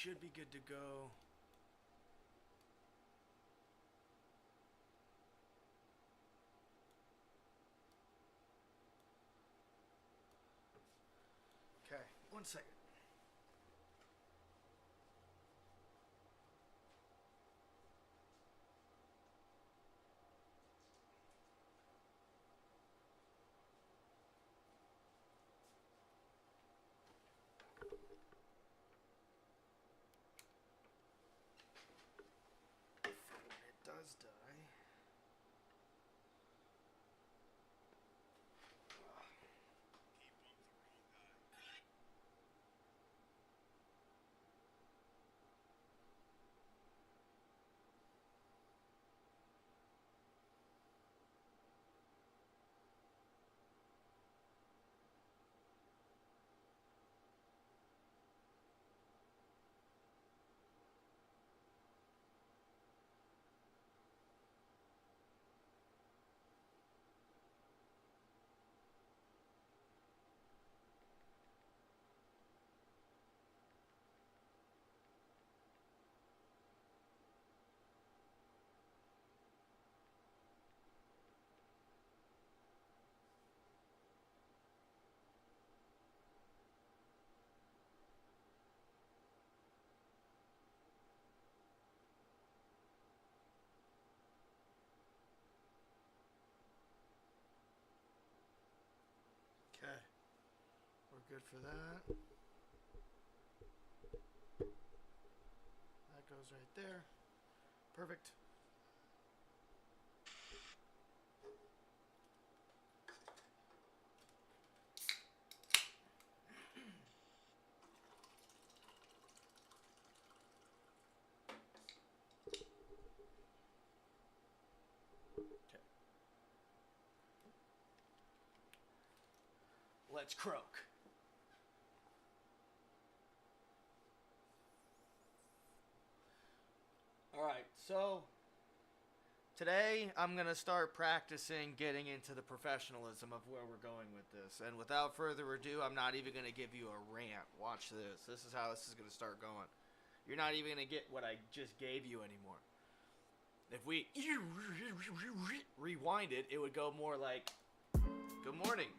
should be good to go. Okay, 1 second. When it does die. Okay, we're good for that. That goes right there. Perfect. Okay. Let's croak. Alright, so today I'm going to start practicing getting into the professionalism of where we're going with this. And without further ado, I'm not even going to give you a rant. Watch this. This is how this is going to start going. You're not even going to get what I just gave you anymore. If we rewind it, it would go more like, good morning,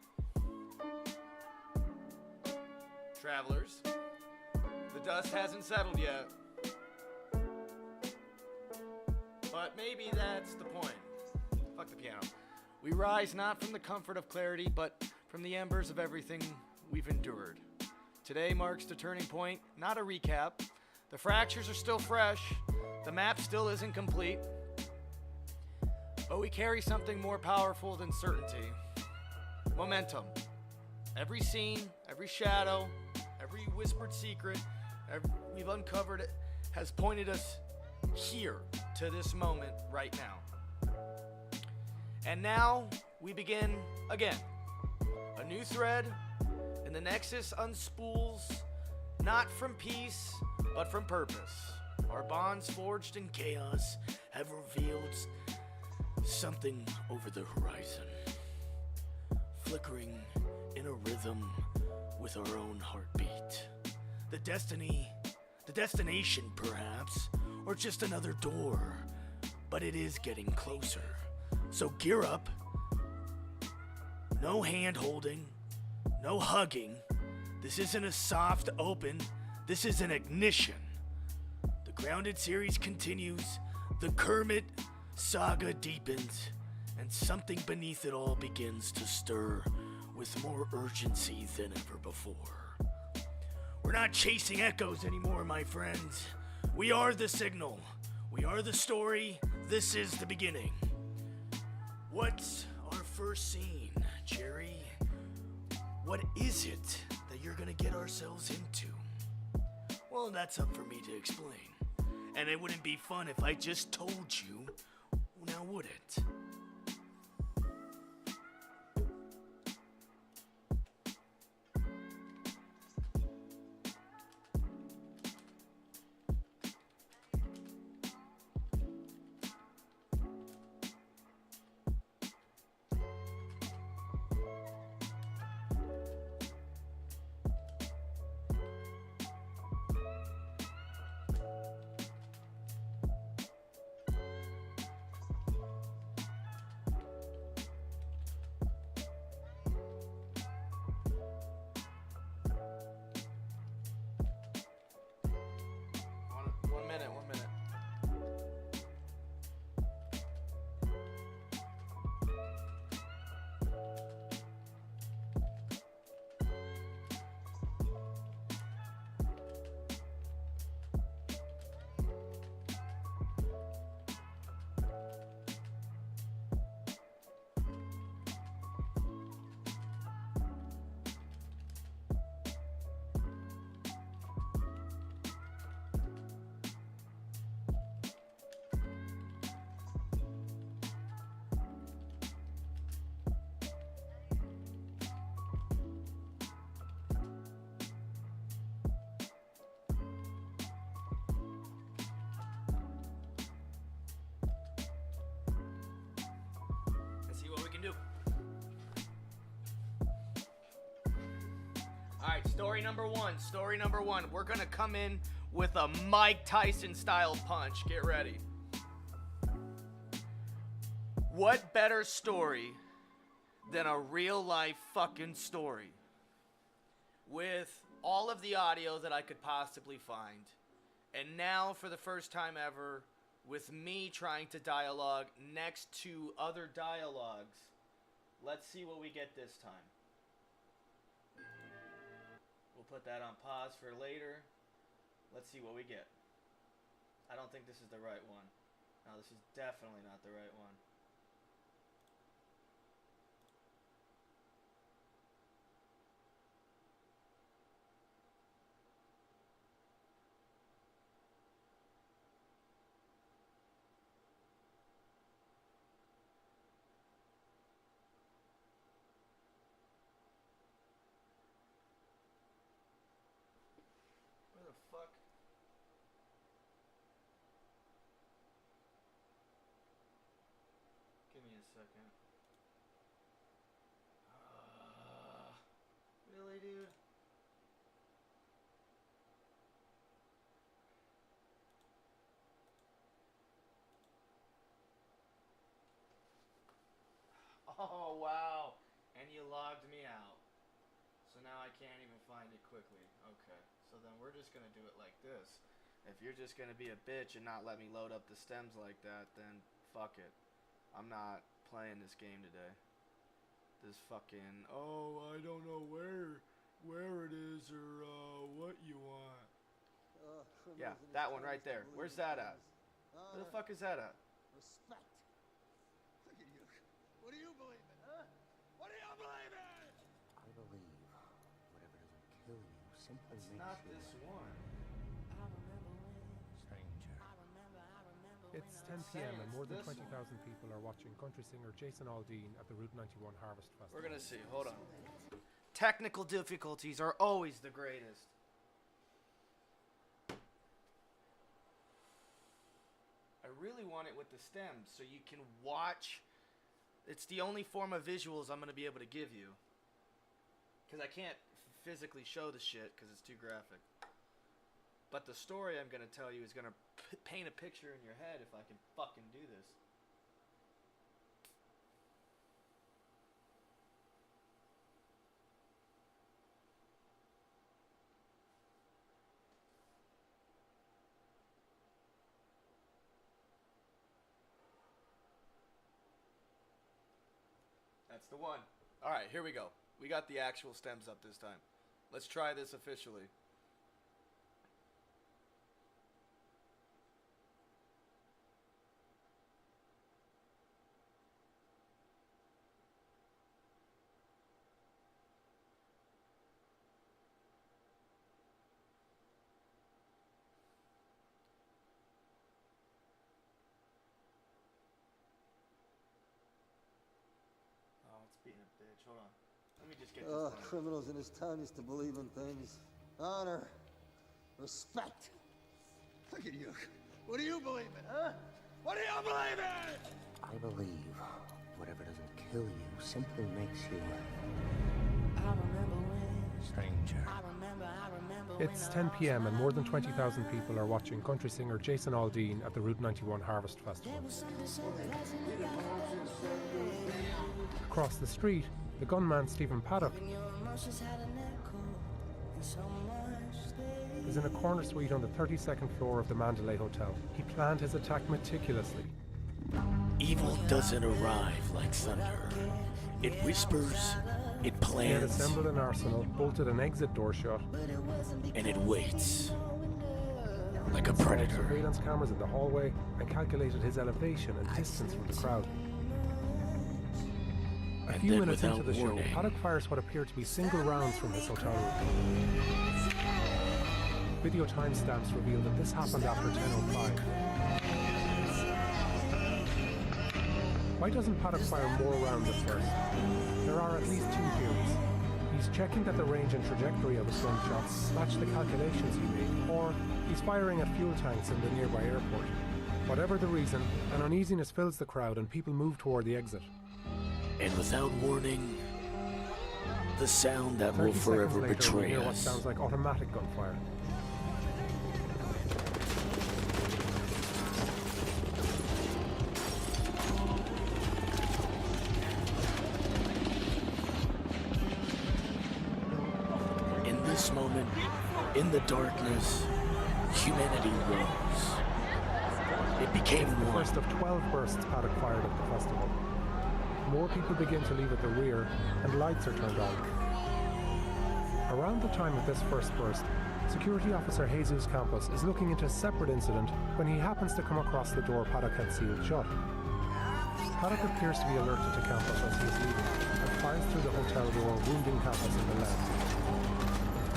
travelers. The dust hasn't settled yet. But maybe that's the point. Fuck the piano. We rise not from the comfort of clarity, but from the embers of everything we've endured. Today marks the turning point, not a recap. The fractures are still fresh. The map still isn't complete. But we carry something more powerful than certainty. Momentum. Every scene, every shadow, every whispered secret we've uncovered it has pointed us here to this moment right now. And now we begin again. A new thread, and the Nexus unspools not from peace, but from purpose. Our bonds forged in chaos have revealed something over the horizon, flickering in a rhythm with our own heartbeat. The destination perhaps, or just another door, but it is getting closer. So gear up. No hand holding, no hugging. This isn't a soft open, this is an ignition. The Grounded series continues, the Kermit saga deepens, and something beneath it all begins to stir with more urgency than ever before. We're not chasing echoes anymore, my friends. We are the signal. We are the story. This is the beginning. What's our first scene, Jerry? What is it that you're gonna get ourselves into? Well, that's up for me to explain. And it wouldn't be fun if I just told you, now would it? Story number one. We're gonna come in with a Mike Tyson style punch. Get ready. What better story than a real life fucking story? With all of the audio that I could possibly find. And now, for the first time ever, with me trying to dialogue next to other dialogues. Let's see what we get this time. We'll put that on pause for later. Let's see what we get. I don't think this is the right one. No, this is definitely not the right one. Where the fuck? Give me a second. Really, dude? Oh, wow. And you logged me out. So now I can't even find it quickly. Okay. So then we're just going to do it like this. If you're just going to be a bitch and not let me load up the stems like that, then fuck it. I'm not playing this game today. This fucking, oh, I don't know where it is or what you want. Yeah, that one right there. Where's that at? Where the fuck is that at? Respect. Look at you. What do you believe in, huh? What do you believe in? I believe whatever doesn't kill you simply It's makes not you this one. stranger. It's 10 p.m. and more than 20,000 people are watching country singer Jason Aldean at the Route 91 Harvest Festival. We're gonna see. Hold on. Technical difficulties are always the greatest. I really want it with the stems so you can watch. It's the only form of visuals I'm gonna be able to give you. Because I can't physically show the shit because it's too graphic. But the story I'm gonna tell you is gonna paint a picture in your head if I can fucking do this. That's the one. All right, here we go. We got the actual stems up this time. Let's try this officially. Oh, it's being a bitch. Hold on. Let me just get this done. Criminals in this town used to believe in things. Honor. Respect. Look at you. What do you believe in, huh? What do you believe in? I believe whatever doesn't kill you simply makes you stranger. It's 10 p.m. and more than 20,000 people are watching country singer Jason Aldean at the Route 91 Harvest Festival. Across the street, the gunman Stephen Paddock is in a corner suite on the 32nd floor of the Mandalay Hotel. He planned his attack meticulously. Evil doesn't arrive like thunder. It whispers, it He had plans, assembled an arsenal, bolted an exit door shut, and it waits. Like a predator. surveillance cameras in the hallway, and calculated his elevation and distance from the crowd. A And few then minutes into without the show, warning- Paddock fires what appear to be single rounds from his hotel room. Video timestamps reveal that this happened after 10:05. Why doesn't Paddock fire more rounds at first? There are at least two theories. He's checking that the range and trajectory of his gunshots match the calculations he made, or he's firing at fuel tanks in the nearby airport. Whatever the reason, an uneasiness fills the crowd and people move toward the exit. And without warning, The sound that 30 will forever seconds later, we betray hear what us. sounds like automatic gunfire. In this moment, in the darkness, humanity rose. It became The one. first of 12 bursts Paddock fired at the festival. More people begin to leave at the rear, and lights are turned on. Around the time of this first burst, security officer Jesus Campos is looking into a separate incident when he happens to come across the door Paddock had sealed shut. Paddock appears to be alerted to Campos as he is leaving, and fires through the hotel door, wounding Campos in the leg.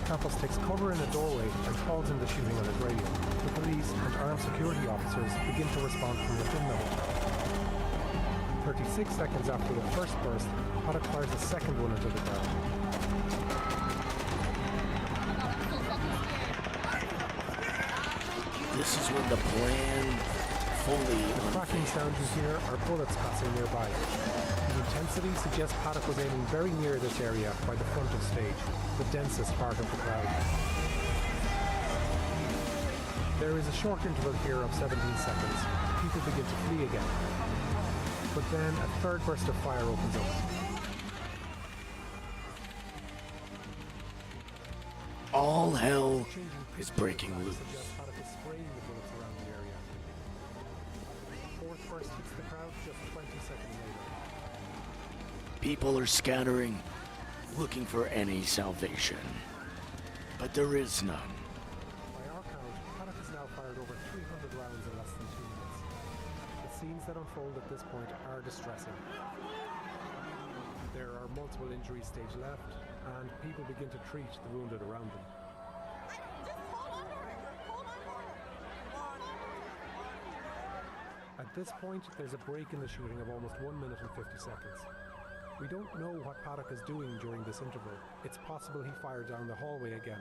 Campos takes cover in a doorway and calls in the shooting on his radio. The police and armed security officers begin to respond from within the hotel. 36 seconds after the first burst, Paddock fires a second one into the ground. This is when the plan fully The cracking unveils. sounds you hear are bullets passing nearby. The intensity suggests Paddock was aiming very near this area by the front of stage, the densest part of the crowd. There is a short interval here of 17 seconds. People begin to flee again. But then a third burst of fire opens up. All hell Changing is breaking loose. suggests Paddock is spraying the bullets around the area. The fourth burst hits the crowd just 20 seconds later. People are scattering, looking for any salvation. But there is none. By our count, Paddock has now fired over 300 rounds in less than 2 minutes. The scenes that unfold at this point are distressing. There are multiple injury stage left, and people begin to treat the wounded around them. At this point, there's a break in the shooting of almost 1 minute and 50 seconds. We don't know what Paddock is doing during this interval. It's possible he fired down the hallway again.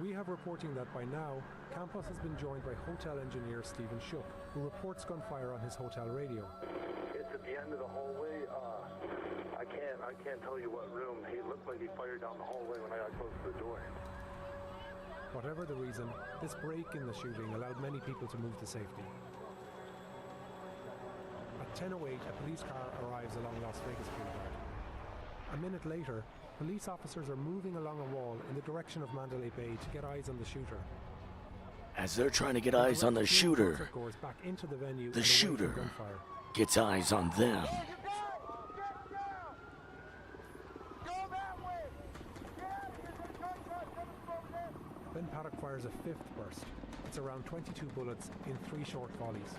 We have reporting that by now, Campos has been joined by hotel engineer Stephen Shook, who reports gunfire on his hotel radio. It's at the end of the hallway. I can't tell you what room. He looked like he fired down the hallway when I got close to the door. Whatever the reason, this break in the shooting allowed many people to move to safety. At 10:08, a police car arrives along Las Vegas Boulevard. A minute later, police officers are moving along a wall in the direction of Mandalay Bay to get eyes on the shooter. As they're trying to get eyes on the shooter, Goes back into the venue the and away from shooter gunfire. gets eyes on them. Then Paddock fires a fifth burst. It's around 22 bullets in 3 short volleys.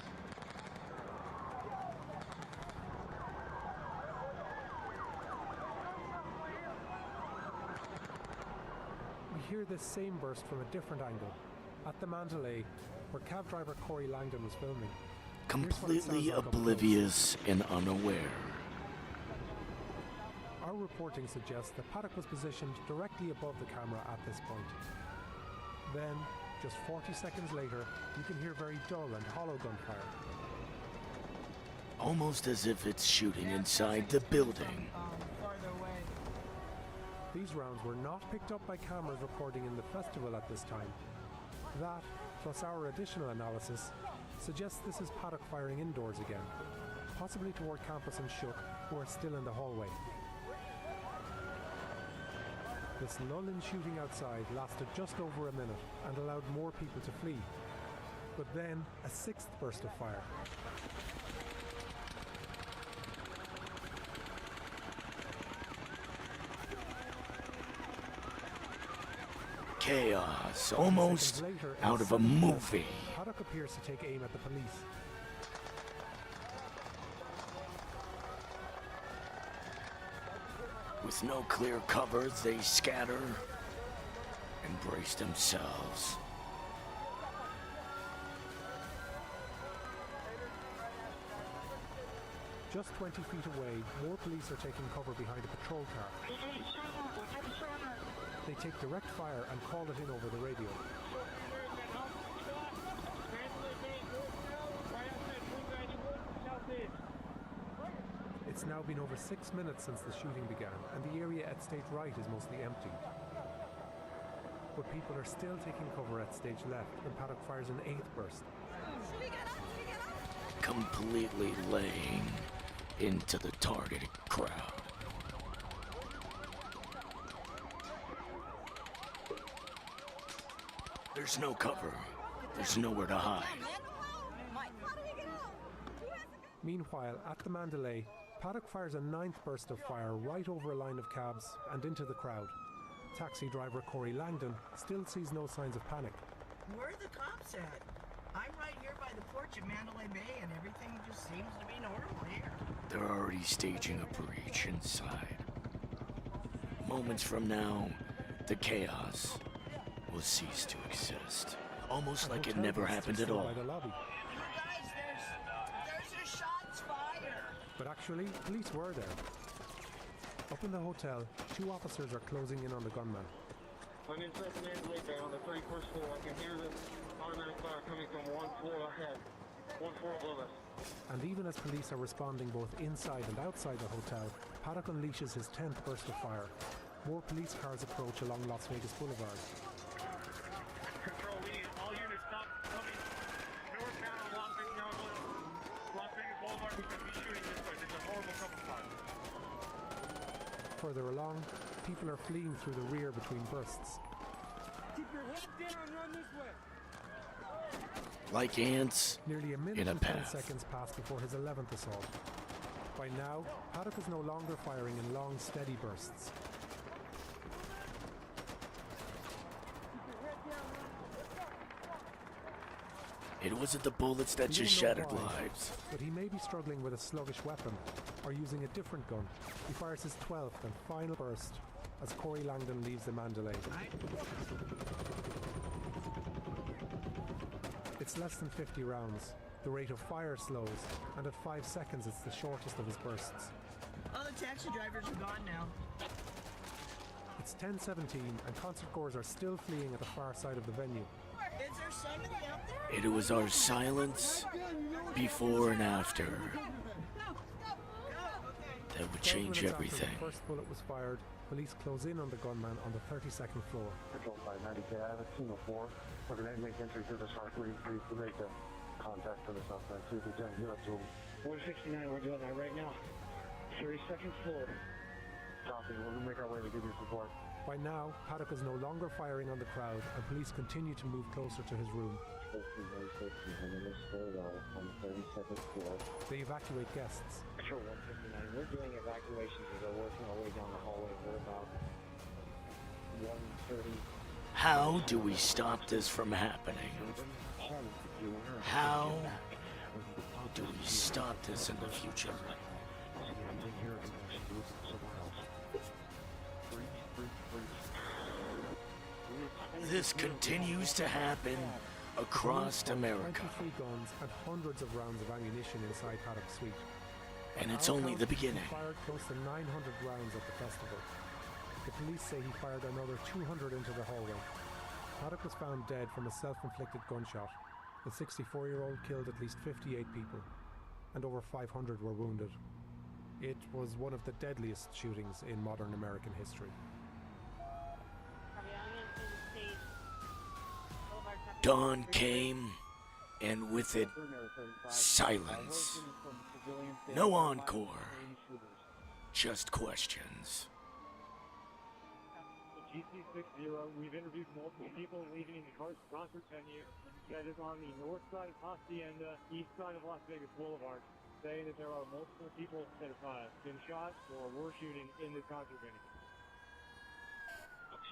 We hear this same burst from a different angle, at the Mandalay, where cab driver Corey Langdon was filming. Completely oblivious and unaware. Our reporting suggests that Paddock was positioned directly above the camera at this point. Then, just 40 seconds later, you can hear very dull and hollow gunfire. Almost as if it's shooting inside the building. These rounds were not picked up by cameras recording in the festival at this time. That, plus our additional analysis, suggests this is Paddock firing indoors again, possibly toward Campos and Shook, who are still in the hallway. This lull in shooting outside lasted just over a minute and allowed more people to flee. But then, a sixth burst of fire. Chaos, almost Seconds later, in out of a sudden burst, movie. Paddock appears to take aim at the police. With no clear cover, they scatter and brace themselves. Just 20 feet away, more police are taking cover behind a patrol car. They take direct fire and call it in over the radio. It It's now been over 6 minutes since the shooting began, and the area at stage right is mostly empty. But people are still taking cover at stage left when Paddock fires an 8th burst. Completely laying into the targeted crowd. There's no cover. There's nowhere to hide. Meanwhile, at the Mandalay, Paddock fires a 9th burst of fire right over a line of cabs and into the crowd. Taxi driver Corey Langdon still sees no signs of panic. Where are the cops at? I'm right here by the porch at Mandalay Bay, and everything just seems to be normal here. They're already staging a breach inside. Moments from now, the chaos will cease to exist. Almost like it never happened at all. By the lobby. You guys, there's a shots fired. But actually, police were there. Up in the hotel, 2 officers are closing in on the gunman. I'm inside the Mandalay Bay on the 31st floor. I can hear the automatic fire coming from one floor ahead, one floor above us. And even as police are responding both inside and outside the hotel, Paddock unleashes his 10th burst of fire. More police cars approach along Las Vegas Boulevard. Control, we need all units stop coming northbound on Las Vegas Boulevard. We're going to be shooting this way. It's a horrible couple spots. Further along, people are fleeing through the rear between bursts. Keep your head down, run this way. Like ants Nearly a minute in a and 10 path. seconds pass before his 11th assault. By now, Paddock is no longer firing in long, steady bursts. It wasn't the bullets that We just don't know shattered why, lives. But he may be struggling with a sluggish weapon, or using a different gun. He fires his 12th and final burst as Corey Langdon leaves the Mandalay. It's less than 50 rounds. The rate of fire slows, and at 5 seconds it's the shortest of his bursts. Oh, the taxi drivers are gone now. It's 10:17, and concertgoers are still fleeing at the far side of the venue. Is there somebody out there? It was our silence before and after that would 12 change minutes everything. After the first bullet was fired, police close in on the gunman on the 32nd floor. Control 590K, I haven't seen before. We're going to make entry to the shark. We make a contact to the suspect. See if we can get up to him. 169, we're doing that right now. 32nd floor. Copy, we're going to make our way to give you support. By now, Paddock is no longer firing on the crowd, and police continue to move closer to his room. I'm in the stairwell on the 32nd floor. They evacuate guests. Control 159, we're doing evacuations as we're working our way down the hallway. We're about 1:30. How do we stop this from happening? How do we stop this in the future? This continues to happen across America, 23 guns and hundreds of rounds of ammunition inside Paddock's suite. and it's only the beginning. He fired close to 900 rounds at the festival. The police say he fired another 200 into the hallway. Paddock was found dead from a self-inflicted gunshot. The 64-year-old killed at least 58 people, and over 500 were wounded. It was one of the deadliest shootings in modern American history. Dawn came, and with it, silence. No encore, just questions. GC60, we've interviewed multiple people leaving the concert venue that is on the north side of Hacienda, east side of Las Vegas Boulevard, saying that there are multiple people that have been shot or were shooting in this concert venue.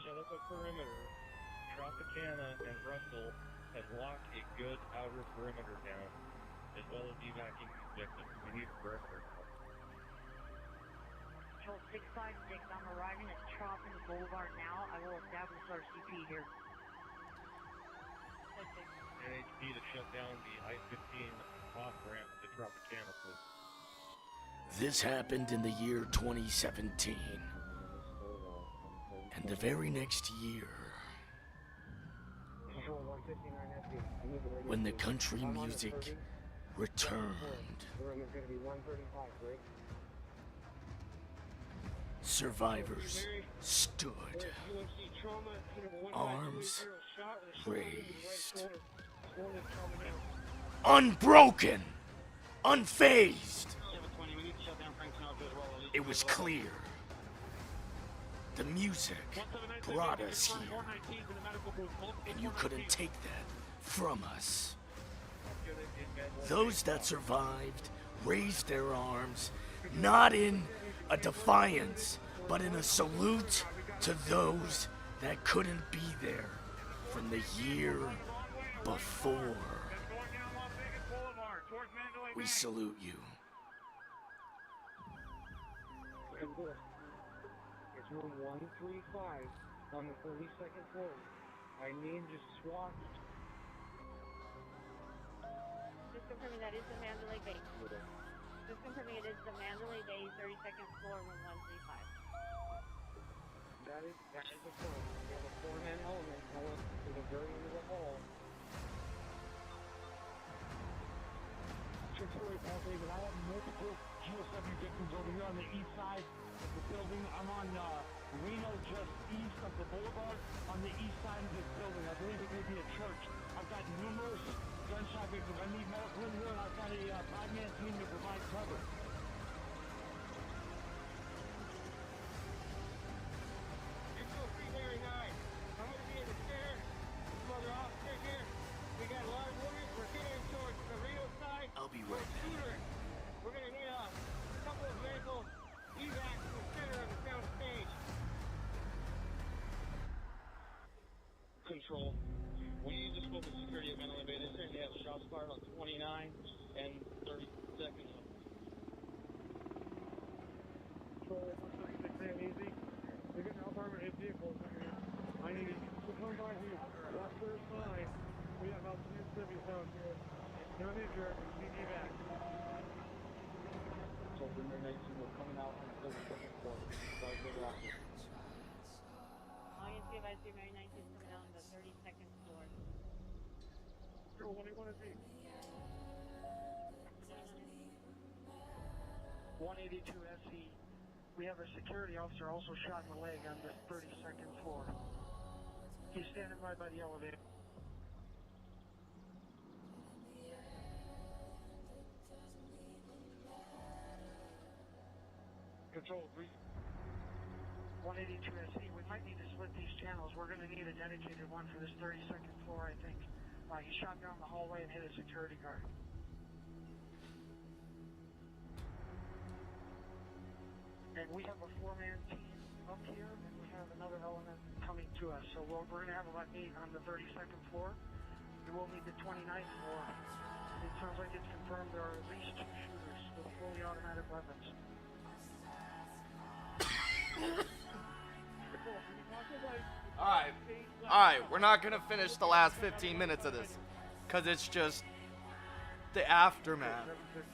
Set up a perimeter. Tropicana and Russell have locked a good outer perimeter down, as well as evacuating victims. We need perimeter. Control 656, I'm arriving at Tropicana Boulevard now. I will establish our CP here. NHP to shut down the I-15 off-ramp to Tropicana, please. This happened in the year 2017. And the very next year, when the country music returned, survivors stood, arms raised, unbroken, unfazed. It was clear. The music brought us here, and you couldn't take that from us. Those that survived raised their arms, not in a defiance, but in a salute to those that couldn't be there from the year before. We salute you. It's room 135 on the 32nd floor. I need to swap. Just confirming that is the Mandalay Bay. Just confirming it is the Mandalay Bay, 32nd floor, room 135. That is the floor. We have a four-man element going to the very end of the hall. Chick-fil-A Paul David, I have multiple GSW victims over here on the east side of the building. I'm on Reno, just east of the boulevard, on the east side of this building. I believe it may be a church. I've got numerous gunshot victims. I need medical in here, and I've got a five-man team to provide cover. I'll be right back. We're going to need a couple of medical evacs in the center of the sound stage. Control. We just spoke with security at Mandalay Bay. They said they have shots fired on 29 and 32nd. Control, 136 easy. We're getting out armored vehicles in here. I need to come by here. Last first line. We have about 2 civvies down here. No injured, we need evac. So we're coming out on the 32nd floor. Sorry for the losses. Audience be advised, Mary 19 is coming out on the 32nd floor. Sure, what do you want to see? 182 SE. We have a security officer also shot in the leg on the 32nd floor. He's standing right by the elevator. Control 182 SE. We might need to split these channels. We're going to need a dedicated one for this 32nd floor, I think. He shot down the hallway and hit a security guard. And we have a four-man team up here, and we have another element coming to us. So we're going to have about 8 on the 32nd floor. We will need the 29th floor. It sounds like it's confirmed there are at least 2 shooters with fully automatic weapons. Alright, we're not gonna finish the last 15 minutes of this, cause it's just the aftermath.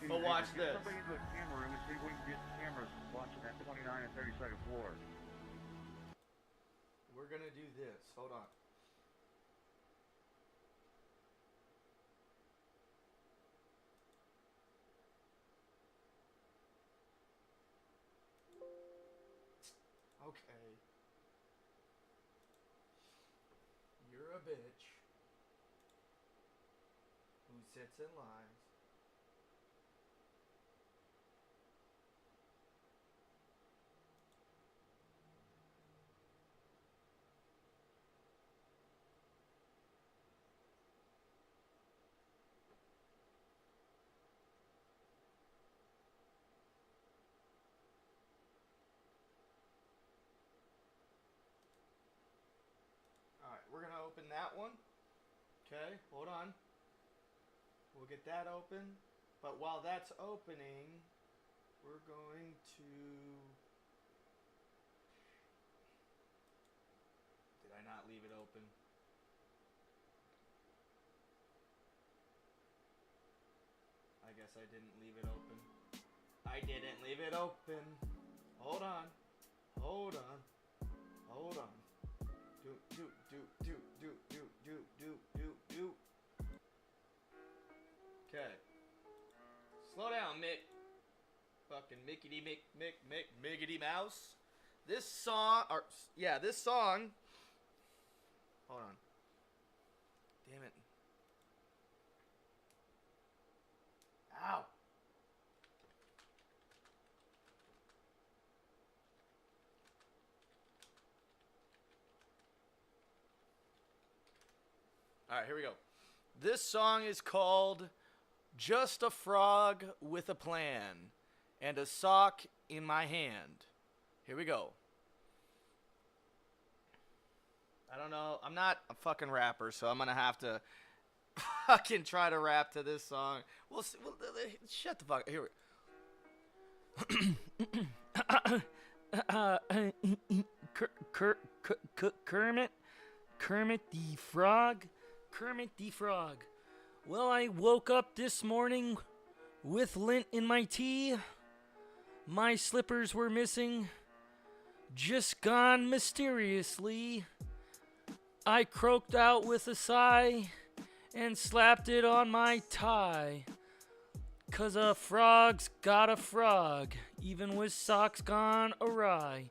But watch this. Somebody in the camera room and see if we can get cameras watching that 29 and 32nd floor. We're gonna do this. Hold on. Okay. You're a bitch who sits and lies. We're gonna open that one. Okay, hold on. We'll get that open. But while that's opening, we're going to... Did I not leave it open? I guess I didn't leave it open. I didn't leave it open. Hold on. Hold on. Hold on. Do. Okay. Slow down, Mick. Fucking Mickey Mouse. This song, this song. Hold on. Damn it. Ow. All right, here we go. This song is called Just a Frog with a Plan and a Sock in My Hand. Here we go. I don't know. I'm not a fucking rapper, so I'm going to have to fucking try to rap to this song. We'll see. Shut the fuck. Here Kermit the Frog. Kermit the Frog. Well, I woke up this morning with lint in my tea. My slippers were missing. Just gone mysteriously. I croaked out with a sigh and slapped it on my tie. 'Cause a frog's got a frog, even with socks gone awry.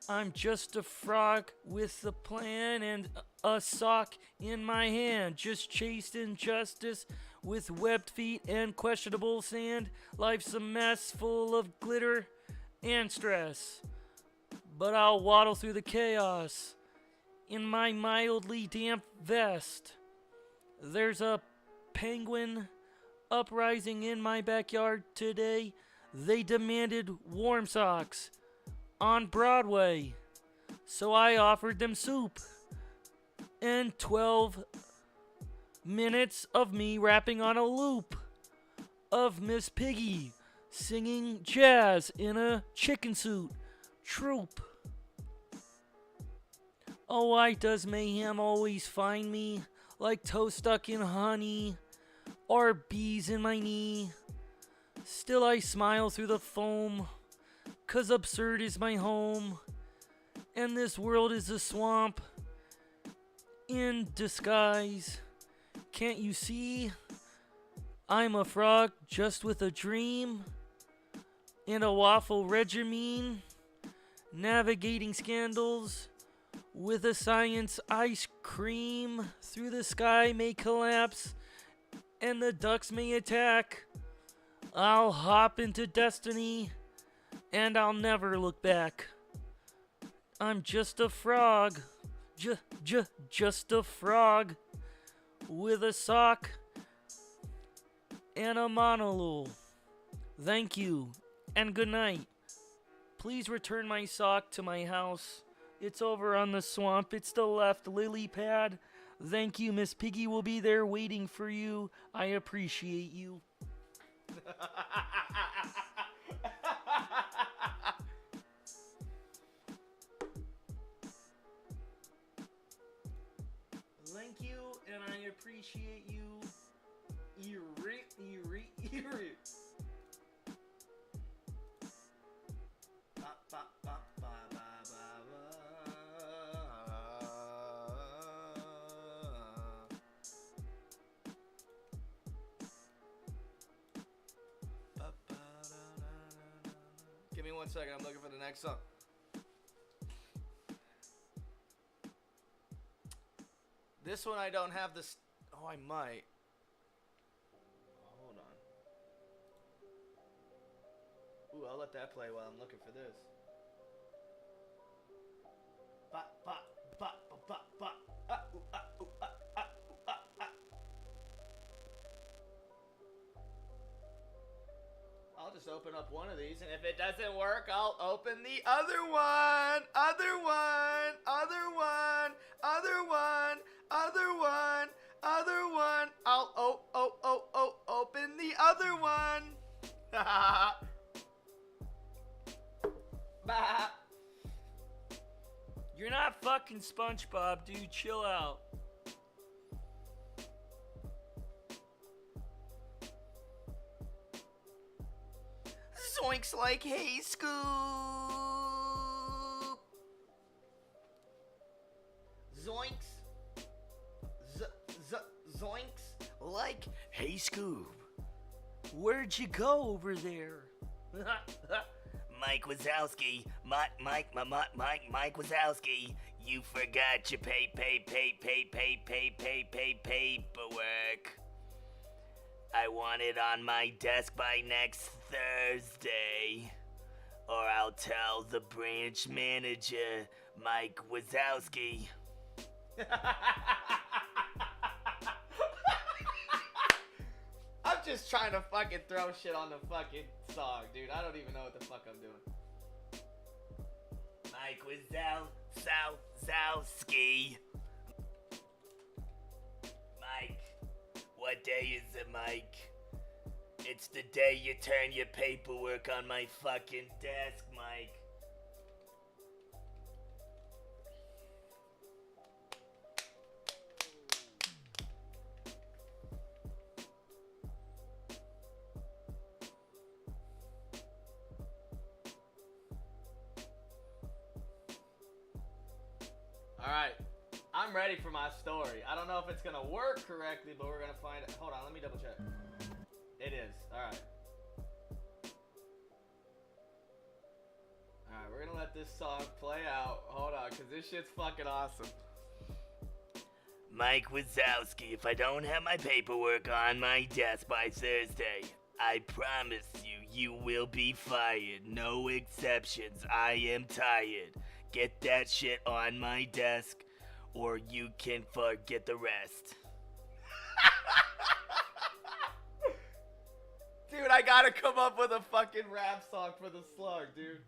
I'm just a frog with a plan and a sock in my hand. Just chased injustice with webbed feet and questionable sand. Life's a mess full of glitter and stress. But I'll waddle through the chaos in my mildly damp vest. There's a penguin uprising in my backyard today. They demanded warm socks on Broadway, so I offered them soup and 12 minutes of me rapping on a loop of Miss Piggy singing jazz in a chicken suit troupe. Oh, why does mayhem always find me like toast stuck in honey or bees in my knee? Still I smile through the foam, 'cause absurd is my home, and this world is a swamp in disguise. Can't you see? I'm a frog just with a dream and a waffle regimen, navigating scandals with a science ice cream. Through the sky may collapse and the ducks may attack. I'll hop into destiny and I'll never look back. I'm just a frog, just a frog with a sock and a monologue. Thank you and good night. Please return my sock to my house. It's over on the swamp. It's the left lily pad. Thank you, Miss Piggy will be there waiting for you. I appreciate you. Thank you, and I appreciate you. Eerie. Give me 1 second. I'm looking for the next song. This one I don't have this. Oh, I might. Hold on. Ooh, I'll let that play while I'm looking for this. Ba ba ba ba ba ba. Ooh, ooh, ooh, I'll just open up one of these, and if it doesn't work, I'll open the other one. Other one. Other one. Other one. Other one. Other one. I'll open the other one. Bah. You're not fucking SpongeBob, dude. Chill out. Zoinks like Hey Scoop. Zoinks. Zoinks like Hey Scoop. Where'd you go over there? Mike Wazowski, Mike Wazowski, you forgot your paperwork. I want it on my desk by next Thursday, or I'll tell the branch manager, Mike Wazowski. I'm just trying to fucking throw shit on the fucking song, dude. I don't even know what the fuck I'm doing. Mike Wazowski. Mike, what day is it, Mike? It's the day you turn your paperwork on my fucking desk, Mike. Alright, I'm ready for my story. I don't know if it's gonna work correctly, but we're gonna find it. Hold on, let me double check. It is. Alright. Alright, we're gonna let this song play out. Hold on, because this shit's fucking awesome. Mike Wazowski, if I don't have my paperwork on my desk by Thursday, I promise you will be fired. No exceptions. I am tired. Get that shit on my desk, or you can forget the rest. Dude, I gotta come up with a fucking rap song for the slug, dude.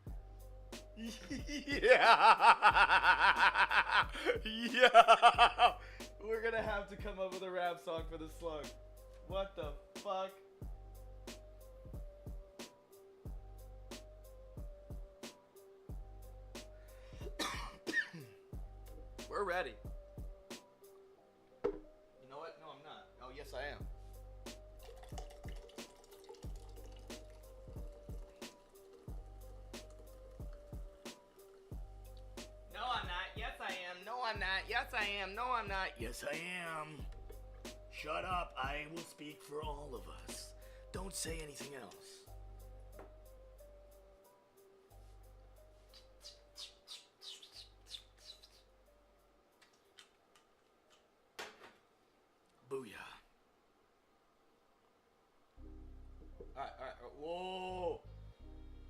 Yeah. Yeah. We're gonna have to come up with a rap song for the slug. What the fuck? We're ready. You know what? No, I'm not. Oh, yes, I am. No, I'm not. Yes, I am. No, I'm not. Yes, I am. No, I'm not. Yes, I am. Shut up. I will speak for all of us. Don't say anything else. Booyah. Alright. Whoa.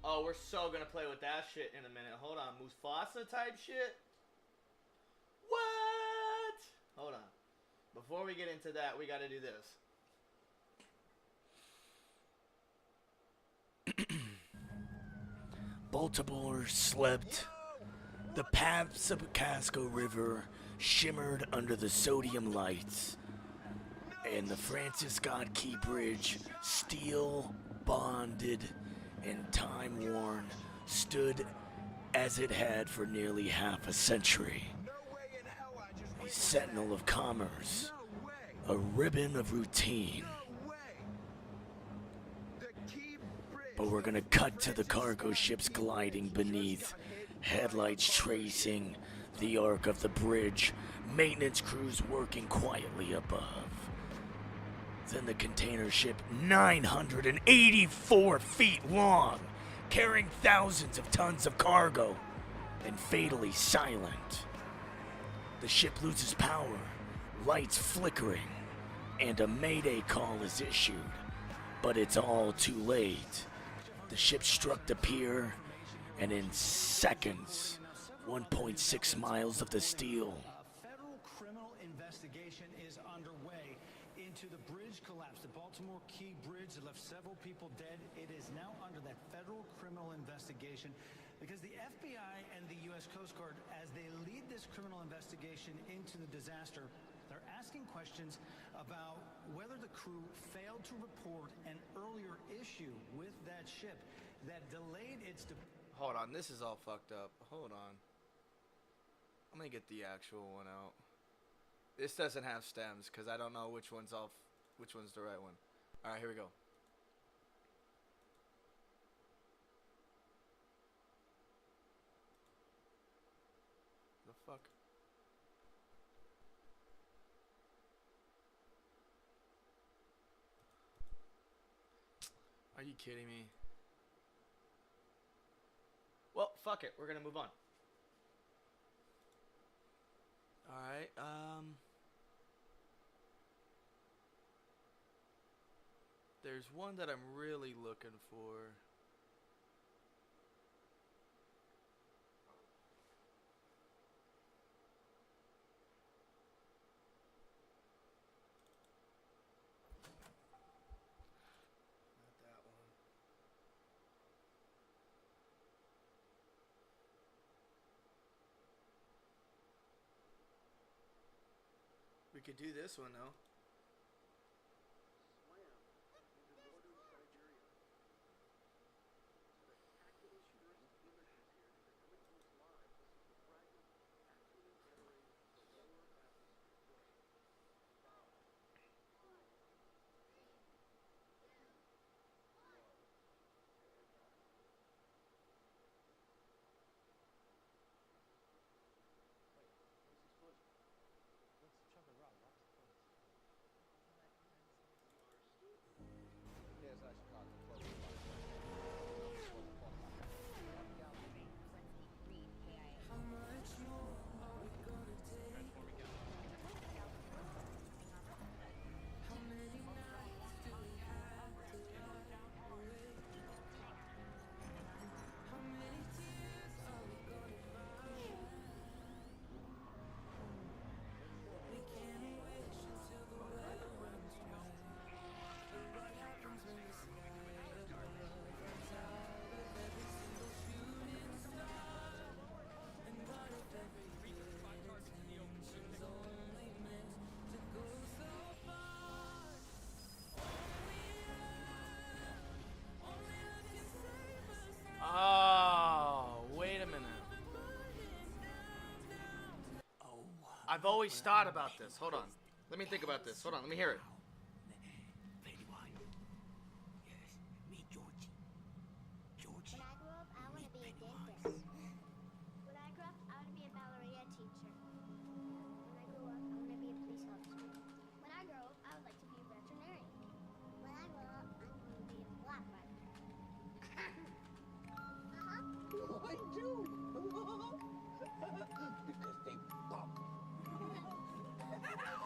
Oh, we're so gonna play with that shit in a minute. Hold on. Mufasa type shit? What? Hold on. Before we get into that, we gotta do this. Baltimore slept. The paths of Casco River shimmered under the sodium lights. And the Francis Scott Key Bridge, steel bonded and time worn, stood as it had for nearly half a century. A sentinel of commerce, a ribbon of routine. But we're gonna cut to the cargo ships gliding beneath, headlights tracing the arc of the bridge, maintenance crews working quietly above. Then the container ship, 984 feet long, carrying thousands of tons of cargo, and fatally silent. The ship loses power, lights flickering, and a mayday call is issued. But it's all too late. The ship struck the pier, and in seconds, 1.6 miles of the steel. A federal criminal investigation is underway into the bridge collapse, the Baltimore Key Bridge that left several people dead. It is now under that federal criminal investigation because the FBI and the U.S. Coast Guard, as they lead this criminal investigation into the disaster, they're asking questions about whether the crew failed to report an earlier issue with that ship that delayed its Hold on, this is all fucked up. Hold on. I'm gonna get the actual one out. This doesn't have stems because I don't know which one's the right one. Alright, here we go. The fuck? Are you kidding me? fuck it. We're gonna move on. Alright, there's one that I'm really looking for. Not that one. We could do this one though. Oh, wait a minute. I've always thought about this. Hold on. Let me think about this. Hold on. Let me hear it. Lady White. Yes, me, Georgie. Georgie. When I grow up, I want to be a dentist. When I grow up, I want to be a ballerina teacher. When I grow up, I want to be a police officer. When I grow up, I would like to be a veterinarian. When I grow up, I'm going to be a black rider. Why do? Because they bump.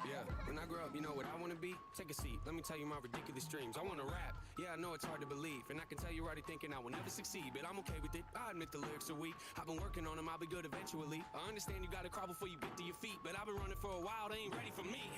Yeah, when I grow up, you know what I want to be? Take a seat, let me tell you my ridiculous dreams. I want to rap, yeah, I know it's hard to believe. And I can tell you're already thinking I will never succeed, but I'm okay with it, I admit the lyrics are weak. I've been working on them, I'll be good eventually. I understand you gotta crawl before you get to your feet, but I've been running for a while, they ain't ready for me.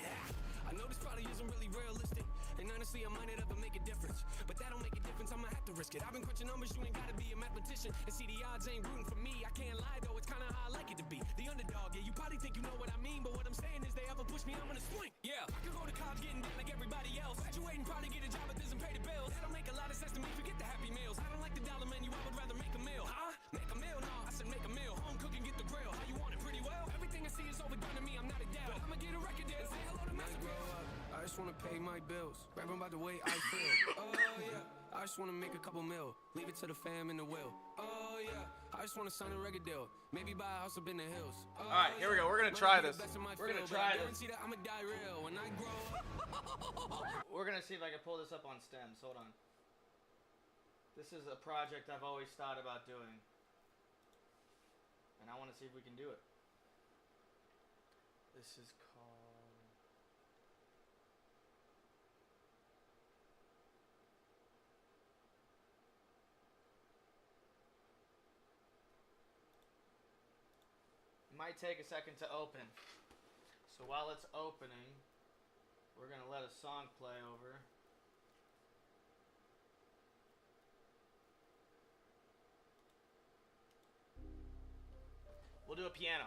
I know this probably isn't really realistic, and honestly I might not ever make a difference, but that don't make a difference, I'ma have to risk it. I've been crunching numbers, you ain't gotta be a mathematician, and see the odds ain't rooting for me. I can't lie though, it's kinda how I like it to be. The underdog, yeah, you probably think you know what I mean, but what I'm saying is they ever push me, I'm gonna swing. Yeah, I could go to college getting down like everybody else, graduating, probably get a job that doesn't pay the bills. That don't make a lot of sense to me, forget the happy meals. I don't like the dollar menu, I would rather make a meal. Huh? Make a meal? No, I said make a meal. Home cooking, get the grill. How you want it? Pretty well. Everything I see is overdone to me, I'm not a dad, but I'ma get a record deal. Say hello to my grow up, I just wanna pay my bills, rap about the way I feel. Oh yeah, I just wanna make a couple mil, leave it to the fam in the will. Oh yeah, I just wanna sign a record deal, maybe buy a house up in the hills. Oh, Alright, here we go. We're gonna try this. We're gonna try this. That I'ma die real when I grow up. We're gonna see if I can pull this up on stems. Hold on. This is a project I've always thought about doing, and I want to see if we can do it. This is called... It might take a second to open. So while it's opening, we're going to let a song play over. We'll do a piano.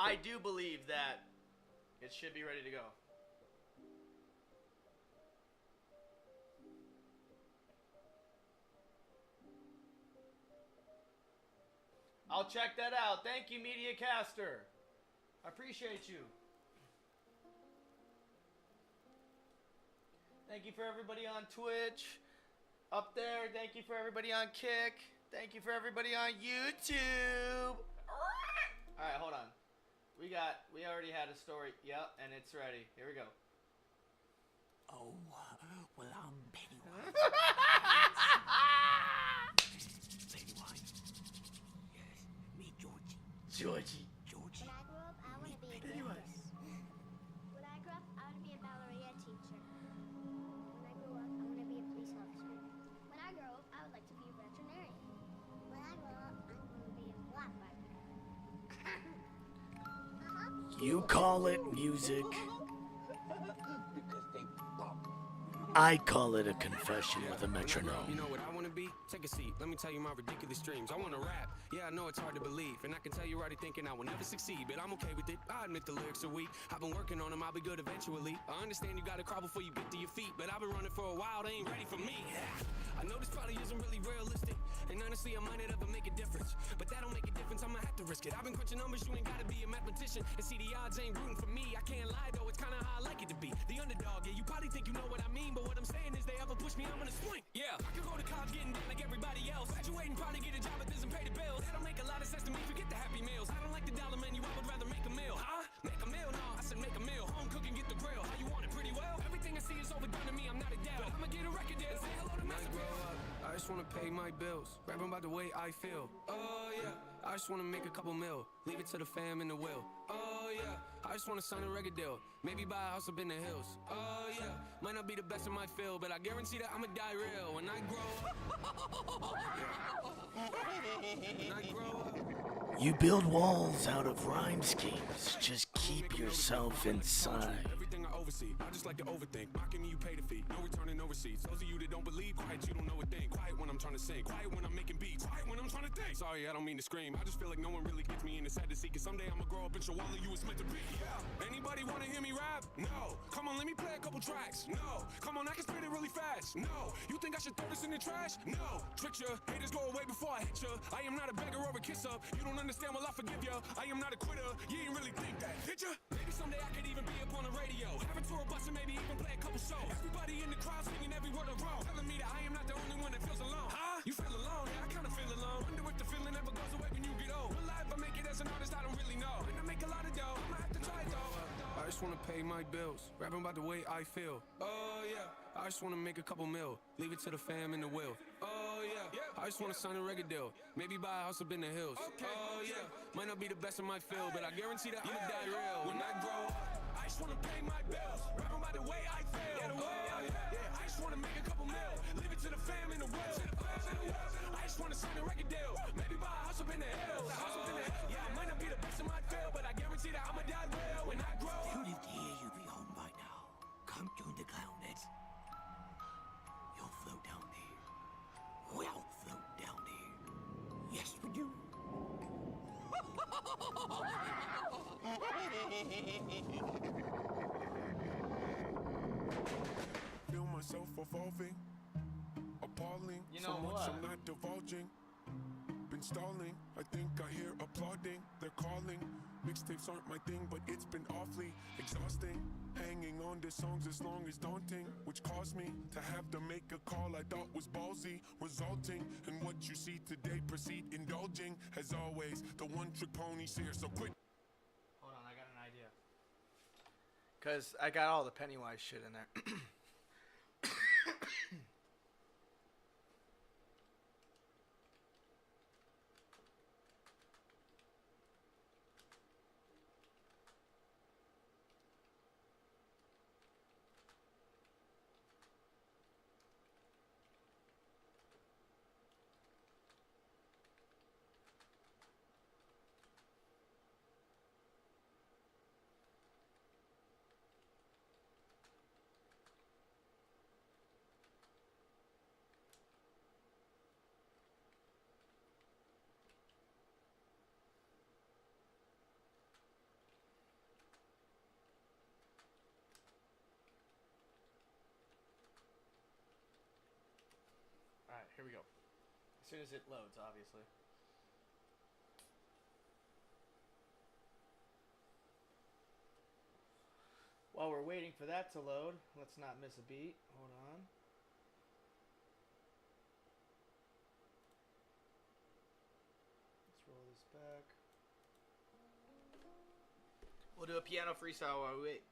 I do believe that it should be ready to go. I'll check that out. Thank you, MediaCaster. I appreciate you. Thank you for everybody on Twitch. Up there. Thank you for everybody on Kick. Thank you for everybody on YouTube. Alright, hold on. We already had a story. Yep, and it's ready. Here we go. Oh, well, I'm Pennywise. Pennywise. Yes, me, Georgie. Georgie. When I grow up, I want to be a dentist. When I grow up, I want to be a ballerina teacher. When I grow up, I want to be a police officer. When I grow up, I would like to be a veterinarian. When I grow up, I'm going to be a black bike. You call it music. I call it a confession with a metronome. You know what I want to be? Take a seat. Let me tell you my ridiculous dreams. I want to rap. Yeah, I know it's hard to believe. And I can tell you're already thinking I will never succeed. But I'm okay with it. I admit the lyrics are weak. I've been working on them. I'll be good eventually. I understand you got to crawl before you get to your feet. But I've been running for a while. They ain't ready for me. I know this probably isn't really realistic. And honestly, I might not ever make a difference. But that don't make a difference. I'ma have to risk it. I've been crunching numbers. You ain't got to be a mathematician. And see, the odds ain't rooting for me. I can't lie, though. It's kind of how I like it to be. The underdog. Yeah, you probably think you know what I mean. But what I'm saying is they ever push me, I'm gonna swing. Yeah, I could go to college getting down like everybody else. Graduating, probably get a job that doesn't pay the bills. That don't make a lot of sense to me. Forget the happy meals. I don't like the dollar menu. I would rather make a meal. Huh? Make a meal? No, I said make a meal. Home cooking, get the grill. How you want it? Pretty well. Everything I see is overdone to me. I'm not a dad. I'ma get a record deal. Say hello to Master Grow up. I just wanna pay my bills. Rapping about the way I feel. Oh yeah. I just wanna make a couple mil. Leave it to the fam in the will. Oh yeah. I just wanna sign a record deal. Maybe buy a house up in the hills. Oh yeah. Might not be the best in my field, but I guarantee that I'ma die real when I grow up. When I grow up. You build walls out of rhyme schemes. Just keep yourself inside. Everything I oversee, I just like to overthink. Mocking me, you pay the fee. No returning, no receipts. Those of you that don't believe, quiet, you don't know a thing. Quiet when I'm trying to sing. Quiet when I'm making beats. Quiet when I'm trying to think. Sorry, I don't mean to scream. I just feel like no one really gets me in the sad to see. Cause someday I'ma grow up and show all of you it's meant to be. Yeah. Anybody wanna hear me rap? No. Come on, let me play a couple tracks. No. Come on, I can spit it really fast. No. You think I should throw this in the trash? No. Trick ya. Haters go away before I hit ya. I am not a beggar or a kiss up. You don't understand, well I forgive ya. I am not a quitter. You ain't really think that, did ya? Maybe someday I could even be up on the radio. Have a tour bus and maybe even play a couple shows. Everybody in the crowd singing every word I wrote. Telling me that I am not the only one that feels alone. Huh? You feel alone? Yeah, I kinda feel alone. Wonder if the feeling ever goes away when you get old. Will I ever make it as an artist? I don't really know. And I make a lot of dough. I'ma have to try though. I just wanna pay my bills. Rapping about the way I feel. Oh yeah. I just wanna make a couple mil. Leave it to the fam in the will. Oh yeah. I just wanna sign a record deal. Maybe buy a house up in the hills. Oh yeah. Might not be the best in my field, but I guarantee that I'ma die real when I grow up. I just wanna pay my bills. Rapping about the way I feel. Oh yeah. I just wanna make a couple mil. Leave it to the fam in the will. I just wanna sign a record deal. Maybe buy a house up in the hills. Yeah, I might not be the best in my field, but I guarantee that I'ma die real when I grow up. If you lived here, you'd be home by now. Come join the clownets. You'll float down there. We'll float down there. Yes, we do. Feel myself evolving, appalling. You So know much what? I'm not divulging. Been stalling, I think I hear applauding. They're calling. Mixtapes aren't my thing, but it's been awfully exhausting. Hanging on to songs as long as daunting, which caused me to have to make a call I thought was ballsy, resulting in what you see today. Proceed indulging, as always. The one-trick pony's here, so quit. Hold on, I got an idea. Cause I got all the Pennywise shit in there. soon as it loads, obviously. While we're waiting for that to load, let's not miss a beat. Hold on. Let's roll this back. We'll do a piano freestyle while we wait.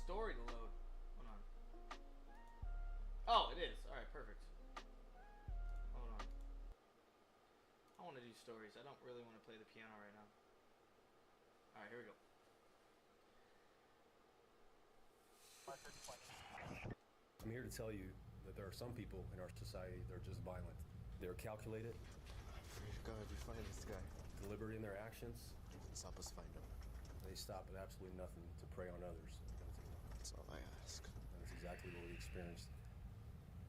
Story to load. Hold on. Oh, it is. Alright, perfect. Hold on. I want to do stories. I don't really want to play the piano right now. Alright, here we go. I'm here to tell you that there are some people in our society that are just violent. They're calculated. God, you find this guy. Deliberate in their actions. Let's help us find him. They stop at absolutely nothing to prey on others. That's all I ask. And that's exactly what we experienced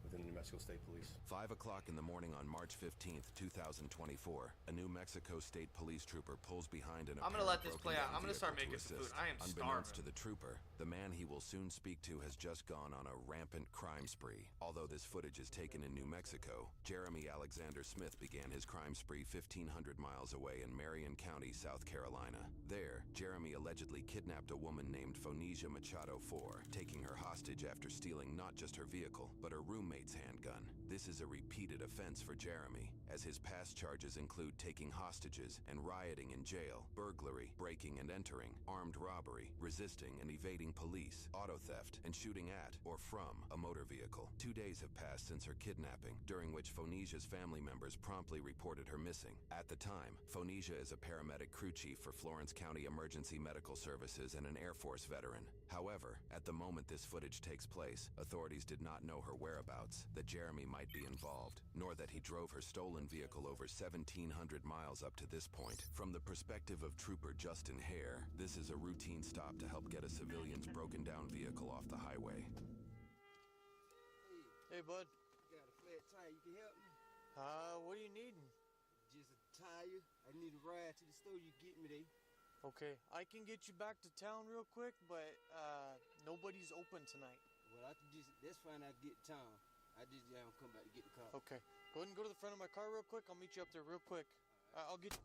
within the New Mexico State Police. 5 o'clock in the morning on March 15th, 2024, a New Mexico State Police trooper pulls behind an I'm gonna let this play out. I'm gonna start making some food. I am Unbeknownst starving. to the trooper, the man he will soon speak to has just gone on a rampant crime spree. Although this footage is taken in New Mexico, Jeremy Alexander Smith began his crime spree 1,500 miles away in Marion County, South Carolina. There, Jeremy allegedly kidnapped a woman named Phonesia Machado IV, taking her hostage after stealing not just her vehicle, but her roommate's handgun. This is a repeated offense for Jeremy, as his past charges include taking hostages and rioting in jail, burglary, breaking and entering, armed robbery, resisting and evading police, auto theft, and shooting at or from a motor vehicle. 2 days have passed since her kidnapping, during which Phonesia's family members promptly reported her missing. At the time, Phonesia is a paramedic crew chief for Florence County Emergency Medical Services and an Air Force veteran. However, at the moment this footage takes place, authorities did not know her whereabouts, that Jeremy might be involved, nor that he drove her stolen vehicle over 1,700 miles up to this point. From the perspective of Trooper Justin Hare, this is a routine stop to help get a civilian's broken down vehicle off the highway. Hey, bud. Got a flat tire. You can help me? What are you needing? Just a tire. I need a ride to the store. You get me there. Okay, I can get you back to town real quick, but nobody's open tonight. Well, that's fine. I'll get to town. I just come back to get the car. Okay, go ahead and go to the front of my car real quick. I'll meet you up there real quick. I'll get.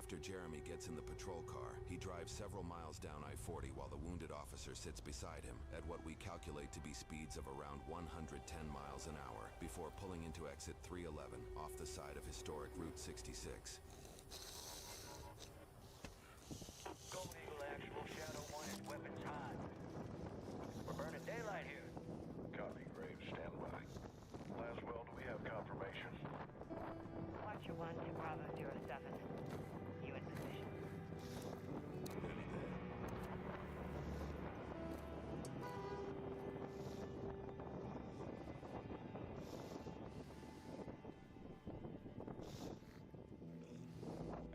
After Jeremy gets in the patrol car, he drives several miles down I-40 while the wounded officer sits beside him at what we calculate to be speeds of around 110 miles an hour before pulling into exit 311 off the side of historic Route 66. Gold Eagle actual, Shadow 1 is weapons hot. We're burning daylight here. Copy, Graves. Stand by. Laswell, do we have confirmation? Watcher 1 to Bravo 07. You in position.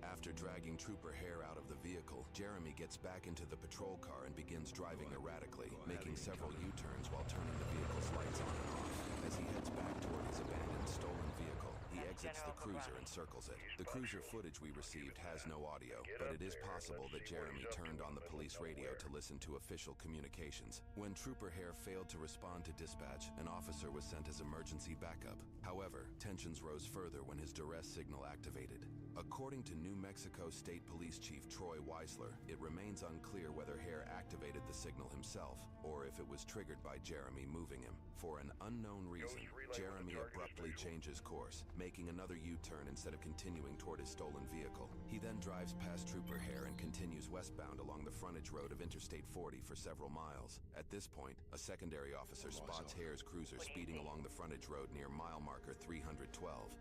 After dragging Trooper Hare out of the vehicle, Jeremy gets back into the patrol car and begins driving erratically, making several U-turns while turning the vehicle's lights on and off. As he heads back toward his abandoned stolen vehicle, he exits the cruiser and circles it. The cruiser footage we received has no audio, but it is possible that Jeremy turned on the police radio to listen to official communications. When Trooper Hare failed to respond to dispatch, an officer was sent as emergency backup. However, tensions rose further when his duress signal activated. According to New Mexico State Police Chief Troy Weisler, it remains unclear whether Hare activated the signal himself or if it was triggered by Jeremy moving him. For an unknown reason, Jeremy abruptly changes course, making another U-turn instead of continuing toward his stolen vehicle. He then drives past Trooper Hare and continues westbound along the frontage road of Interstate 40 for several miles. At this point, a secondary officer spots Hare's cruiser speeding along the frontage road near mile marker 312.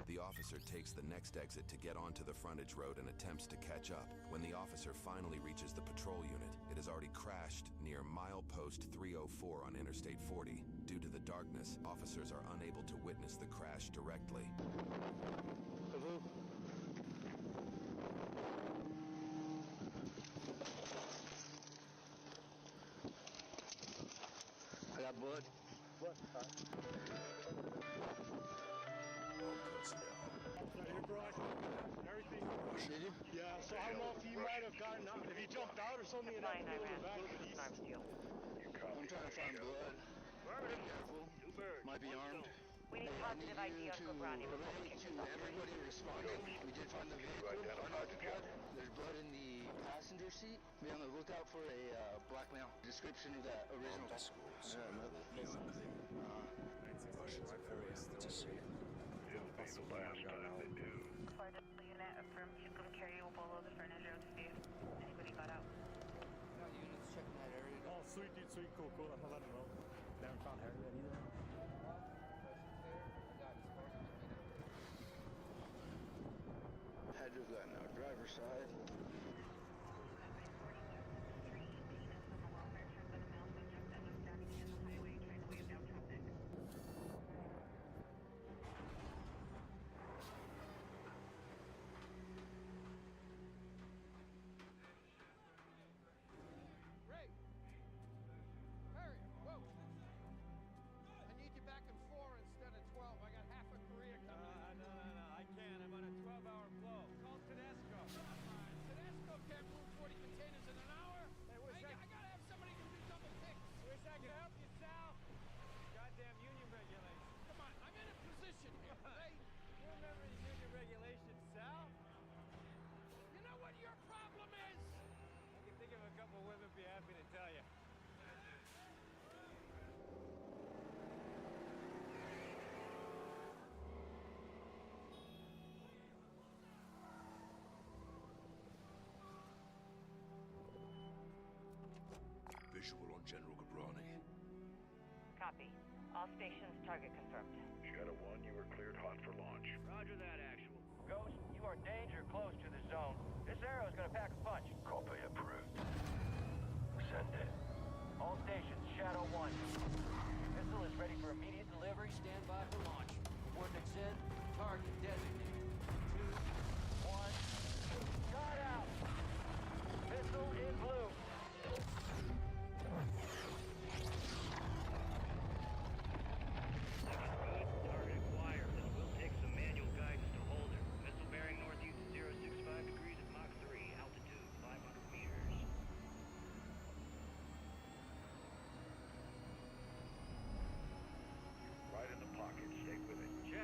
The officer takes the next exit to get onto the frontage road and attempts to catch up. When the officer finally reaches the patrol unit, it has already crashed near milepost 304 on Interstate 40. Due to the darkness, officers are unable to witness the crash directly. Hello? I got blood. What? Your garage and everything. Did you? Yeah, so I don't know if he might have gotten out, if he jumped out or something and had to go back to the east. I'm trying to find blood. Be careful. Might be armed. We need positive ID on Cobrani. Relay to everybody responding. We did find the vehicle unoccupied. There's blood in the passenger seat. Be on the lookout for a black male. Description of that original. Schools. Russians are furious. It's a shame. It'll be the last time they do. Part of the unit affirmed you could carry a below the furniture to see if anybody got out. Units checking that area. Oh, sweet dude, sweet, cool. I'll let him know. They haven't found Harry yet either. Had to have gotten out driver's side. Ray! Harry, whoa! I need you back in 4 instead of 12. I got half a Korea coming. No, I can't. I'm on a 12-hour flow. Call Tedesco. Tedesco can't move 40 containers in an hour. Hey, I gotta have somebody who can do double takes. Wish I could help you, Sal. Goddamn union regulations. Come on, I'm in a position here, Ray. You remember the union regulations, Sal? You know what your problem is? I can think of a couple women be happy to tell you. Visual on General Gabrani. Copy. All stations target confirmed. Shadow 1, you were cleared hot for launch. Roger that, actual. Ghost, you are danger close to the zone. This arrow's gonna pack a punch. Copy approved. Send it. All stations, Shadow 1. Missile is ready for immediate delivery. Stand by for launch. Coordinates in. Target designated. 2, 1. Shot out. Missile in blue. Target acquired. This will take some manual guidance to hold it. Missile bearing northeast 065 degrees at Mach 3. Altitude 500 meters. Right in the pocket. Stay with it. Check.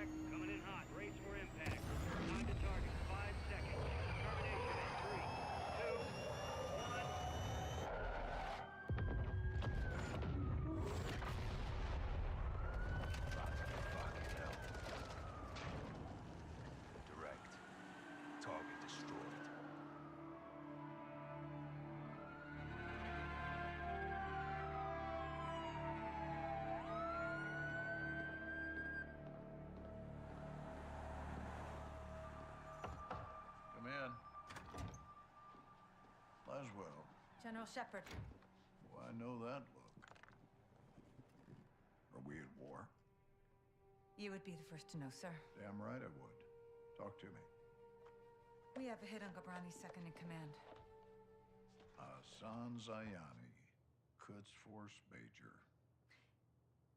Laswell. General Shepard. Well, I know that look. Are we at war? You would be the first to know, sir. Damn right I would. Talk to me. We have a hit on Gabrani's second in command. Hassan Zayani, Quds Force Major.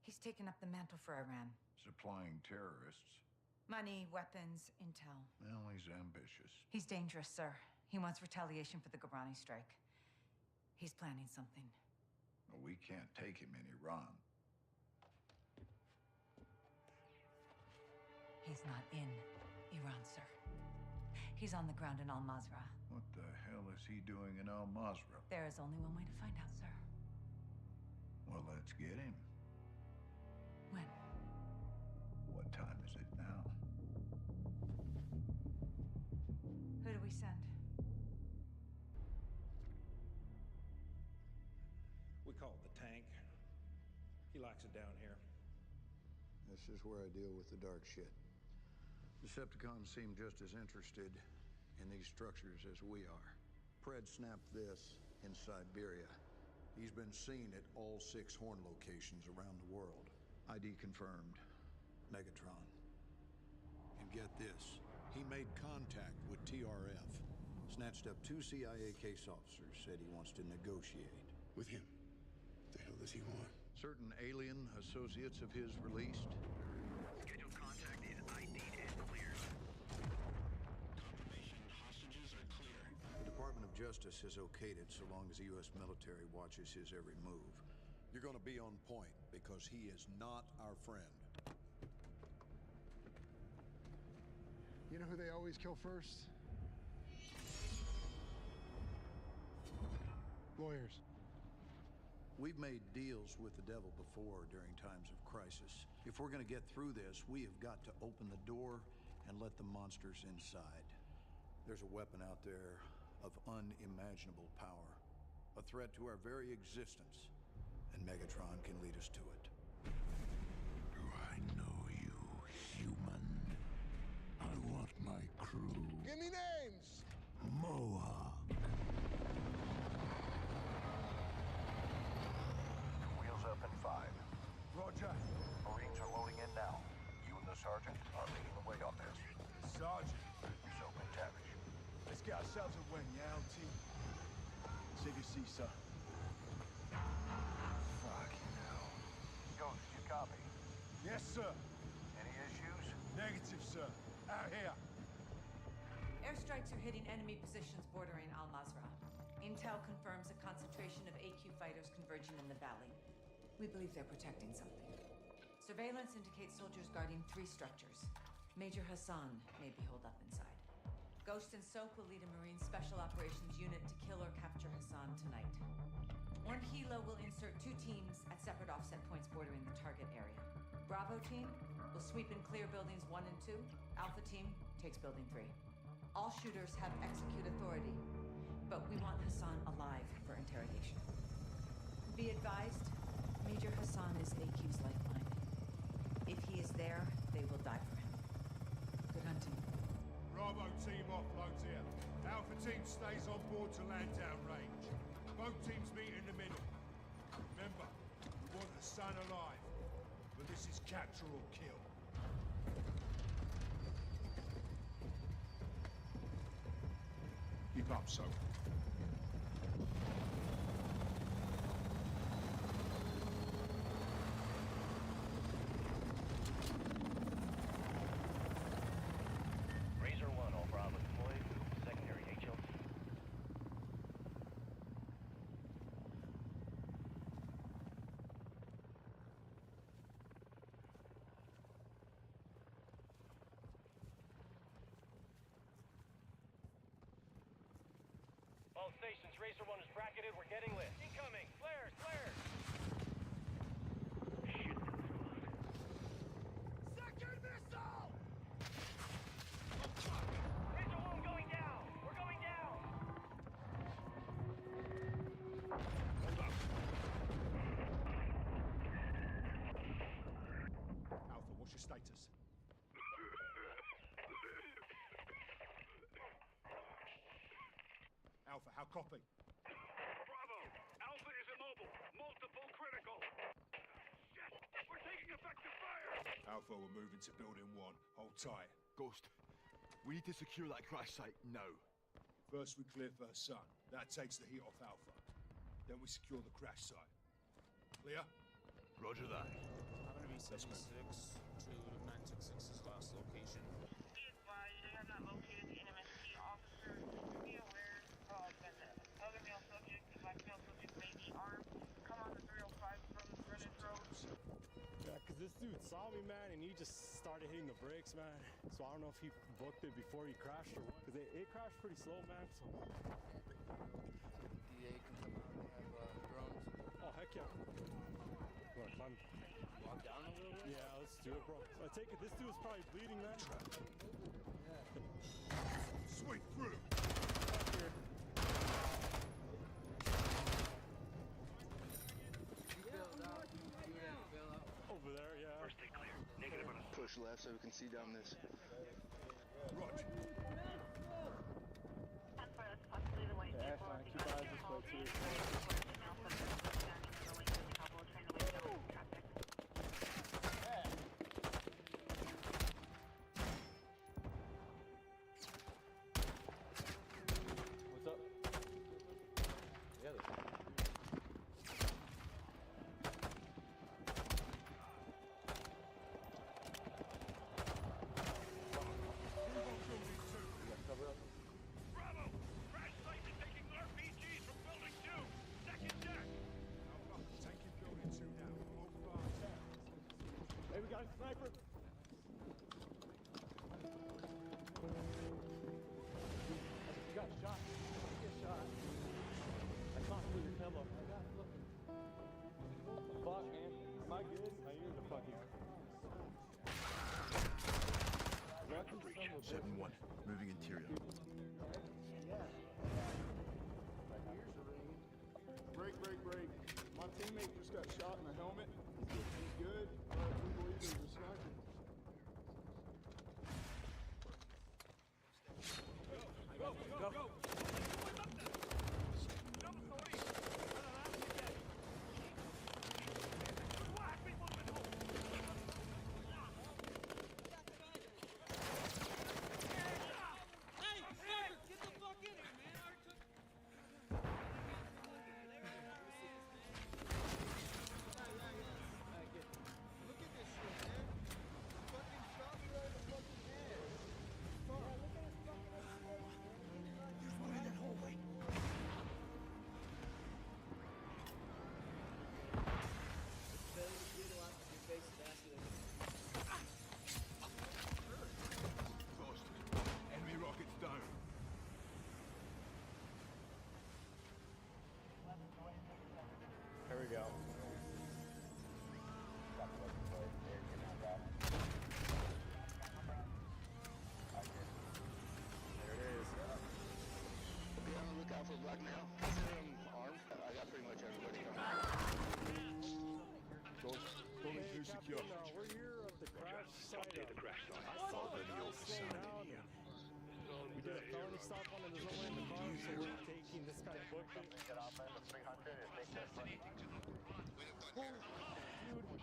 He's taken up the mantle for Iran. Supplying terrorists. Money, weapons, intel. Well, he's ambitious. He's dangerous, sir. He wants retaliation for the Gabrani strike. He's planning something. Well, we can't take him in Iran. He's not in Iran, sir. He's on the ground in Al-Mazrah. What the hell is he doing in Al-Mazrah? There is only one way to find out, sir. Well, let's get him. When? What time is it now? Who do we send? We call it the tank. He likes it down here. This is where I deal with the dark shit. Decepticons seem just as interested in these structures as we are. Pred snapped this in Siberia. He's been seen at all 6 Horn locations around the world. ID confirmed. Megatron. And get this, he made contact with TRF. Snatched up 2 CIA case officers, said he wants to negotiate. With him? What the hell does he want? Certain alien associates of his released. Scheduled contact is ID'd and cleared. Confirmation hostages are clear. The Department of Justice has okayed it so long as the U.S. military watches his every move. You're gonna be on point, because he is not our friend. You know who they always kill first? Lawyers. We've made deals with the devil before during times of crisis. If we're gonna get through this, we have got to open the door and let the monsters inside. There's a weapon out there of unimaginable power. A threat to our very existence. And Megatron can lead us to it. Do I know you, human? I want my crew. Give me names! Mohawk. Wheels up in 5. Roger. Marines are loading in now. You and the sergeant are leading the way on this. Sergeant. Yourself McTavish. Let's get ourselves a win, yeah, LT? CVC, sir. Fucking hell. Ghost, you copy? Yes, sir. Any issues? Negative, sir. Out here. Airstrikes are hitting enemy positions bordering Al-Mazrah. Intel confirms a concentration of AQ fighters converging in the valley. We believe they're protecting something. Surveillance indicates soldiers guarding 3 structures. Major Hassan may be holed up inside. Ghost and Soap will lead a Marine Special Operations unit to kill or capture Hassan tonight. One Helo will insert 2 teams at separate offset points bordering the target area. Bravo team will sweep and clear buildings 1 and 2. Alpha team takes building 3. All shooters have execute authority, but we want Hassan alive for interrogation. Be advised, Major Hassan is AQ's lifeline. If he is there, they will die for him. Good hunting. Bravo team offloads here. Alpha team stays on board to land downrange. Both teams meet in the middle. Remember, we want the sun alive, but this is capture or kill. Keep up, Soap. Razor 1, all Bravo deployed. Secondary HLT. All stations, Razor 1 is bracketed. We're getting lit. Incoming! Flares! Flares! Shit, that was close. Second missile! Razor 1 going down! We're going down! Hold up. Alpha, what's your status? Alpha, how copy? Bravo! Alpha is immobile. Multiple critical. Shit! We're taking effective fire! Alpha, we're moving to building 1. Hold tight. Ghost, we need to secure that crash site now. First we clear First Sun. That takes the heat off Alpha. Then we secure the crash site. Clear? Roger that. I'm gonna be 76 to 966's last location. Be advised, they have not located the NMSC officer. Be aware that the other male subject, the black male subject, may be armed. Come on the 305 from Greenwich Road. Yeah, because this dude saw me, man, and he just started hitting the brakes, man. So I don't know if he booked it before he crashed or what. Because it crashed pretty slow, man, so... DA can come out and have drones. Oh, heck yeah. You wanna climb? Walk down a little bit? Yeah, let's do it, bro. I take it, this dude is probably bleeding, man. Sweep through! Over there, yeah. First take clear. Negative on a Push left so we can see down this. Roger. Possibly the white Yeah, vehicle. fine. Keep eyes this way, too. What's up? Yeah, Bravo! Crash site detecting RPGs from building 2. Second deck. Alpha, taking building 2 now. Hold fast. Hey, we got a sniper! You got shot. You get shot. I can't see your pillow. I got looking. Fuck, man. Am I good? My ears are fucking. 7-1, moving interior. Break. My teammate just got shot in the helmet. He's good, but we believe he's a sniper. Go! Ghost, enemy rockets down. Here we go. There it is. Be on the lookout for black male. Consider him armed. I got pretty much everybody covered. Building 2 secure. We're here at the crash site. the crash site. I saw the slow down. We did a felony stop on him. There's no way in the car, so we're taking this guy booked it. Get off end of 300 and take that front. Dude,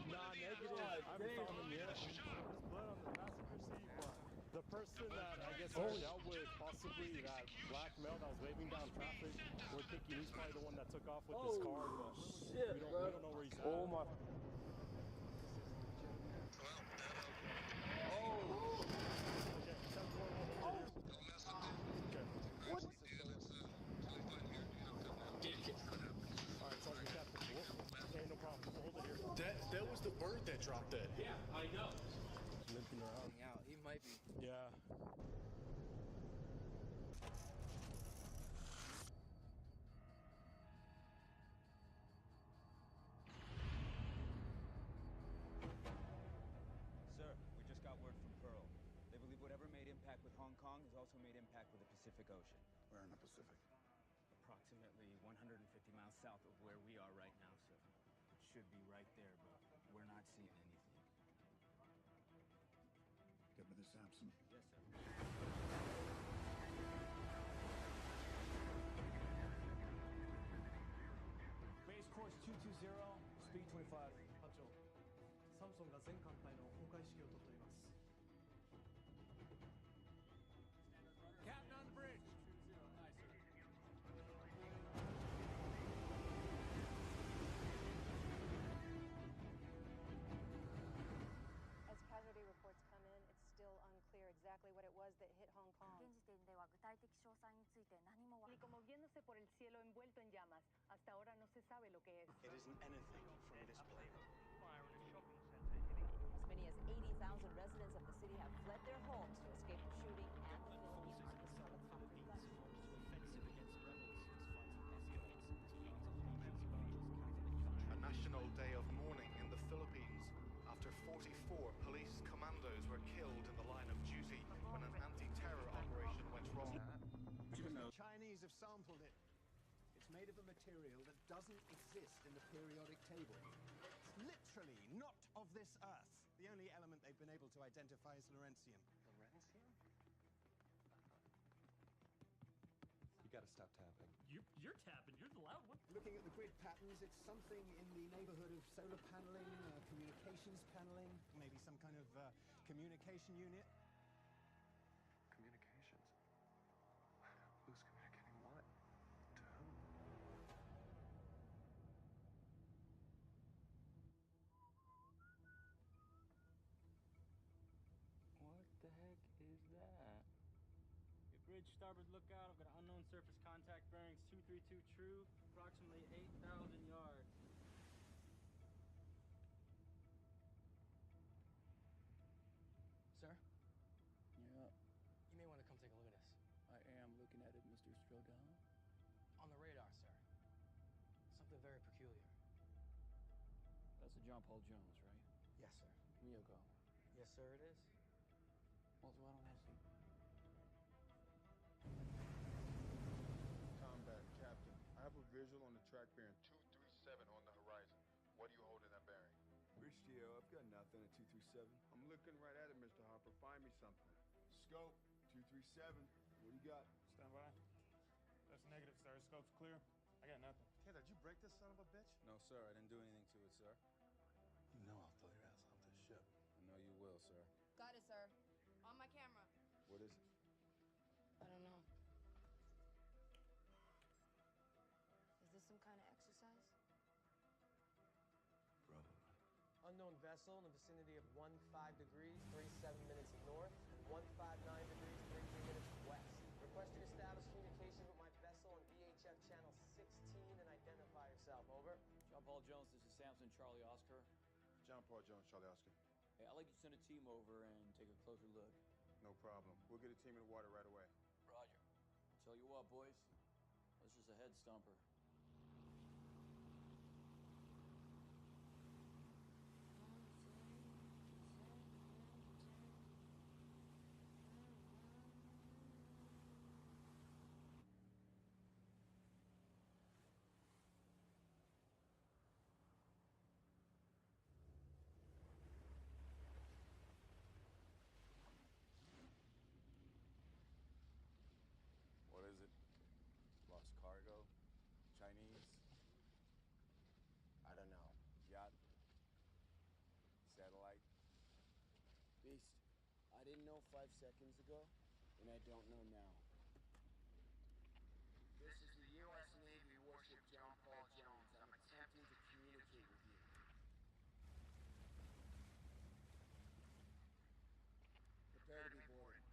nah, negative. I haven't found him yet. There's blood on the passenger seat, but the person that I guess I dealt with, possibly that black male that was waving down traffic, we're thinking he's probably the one that took off with this car, but we don't know where he's at. Oh my. That was the bird that dropped that. Yeah, I know. Limping around. Out. He might be. Yeah. Sir, we just got word from Pearl. They believe whatever made impact with Hong Kong has also made impact with the Pacific Ocean. Where in the Pacific? Approximately 150 miles south of where we are right now, sir. It should be right there, but we're not seeing anything. Get me the Samson. Yes, sir. speed 25. 課長、サムソンが全艦隊の崩壊指揮を取っております。Captain on the bridge. As casualty reports come in, it's still unclear exactly what it was that hit Hong Kong. 現時点では具体的詳細について何も Y como moviéndose por el cielo envuelto en llamas. Hasta ahora no se sabe lo que es. It isn't anything from this planet. Fire in a shopping center hitting. As many as 80,000 residents of the city have fled their homes to escape the shooting and the filming on the solar complex. A national day of mourning in the Philippines after 44 police commandos were killed in the line of duty when an anti-terror operation went wrong. The Chinese have sampled it. It's made of a material that doesn't exist in the periodic table. It's literally not of this Earth. The only element they've been able to identify is Lawrencium. Lawrencium? You gotta stop tapping. You're tapping. You're the loud one. Looking at the grid patterns, it's something in the neighborhood of solar paneling, communications paneling, maybe some kind of communication unit. Communications? Who's communicating what? To whom? What the heck is that? Hey, bridge, starboard lookout. I've got an unknown surface contact bearings 232 true, approximately 8,000 yards. Sir? Yeah. You may want to come take a look at this. I am looking at it, Mr. Stroganoff. On the radar, sir. Something very peculiar. That's a John Paul Jones, right? Yes, sir. Miyoko. Yes, sir, it is. Well, why don't I see? Combat, Captain. I have a visual on the track bearing 237 on the horizon. What are you holding that bearing? Rich Dio, I've got nothing at 237. I'm looking right at it, Mr. Hopper. Find me something. Scope, 237. What do you got? Stand by. That's negative, sir. Scope's clear. I got nothing. Taylor, did you break this son of a bitch? No, sir. I didn't do anything to it, sir. You know I'll throw your ass off this ship. I know you will, sir. Got it, sir. On my camera. What is it? I don't know. Is this some kind of exercise? Probably. Unknown vessel in the vicinity of 15 degrees, 37 minutes north, and 159 degrees, 33 minutes west. Requesting establish communication with my vessel on VHF channel 16 and identify yourself. Over. John Paul Jones, this is Samson Charlie Oscar. John Paul Jones, Charlie Oscar. Hey, I'd like you to send a team over and take a closer look. No problem. We'll get a team in the water right away. Roger. Tell you what, boys. This is a head stumper. What is it? Lost cargo? Chinese? I don't know. Yacht? Satellite? Beast, I didn't know 5 seconds ago, and I don't know now. This is the U.S. Navy warship John Paul Jones. I'm attempting to communicate with you. Prepare to be boarded.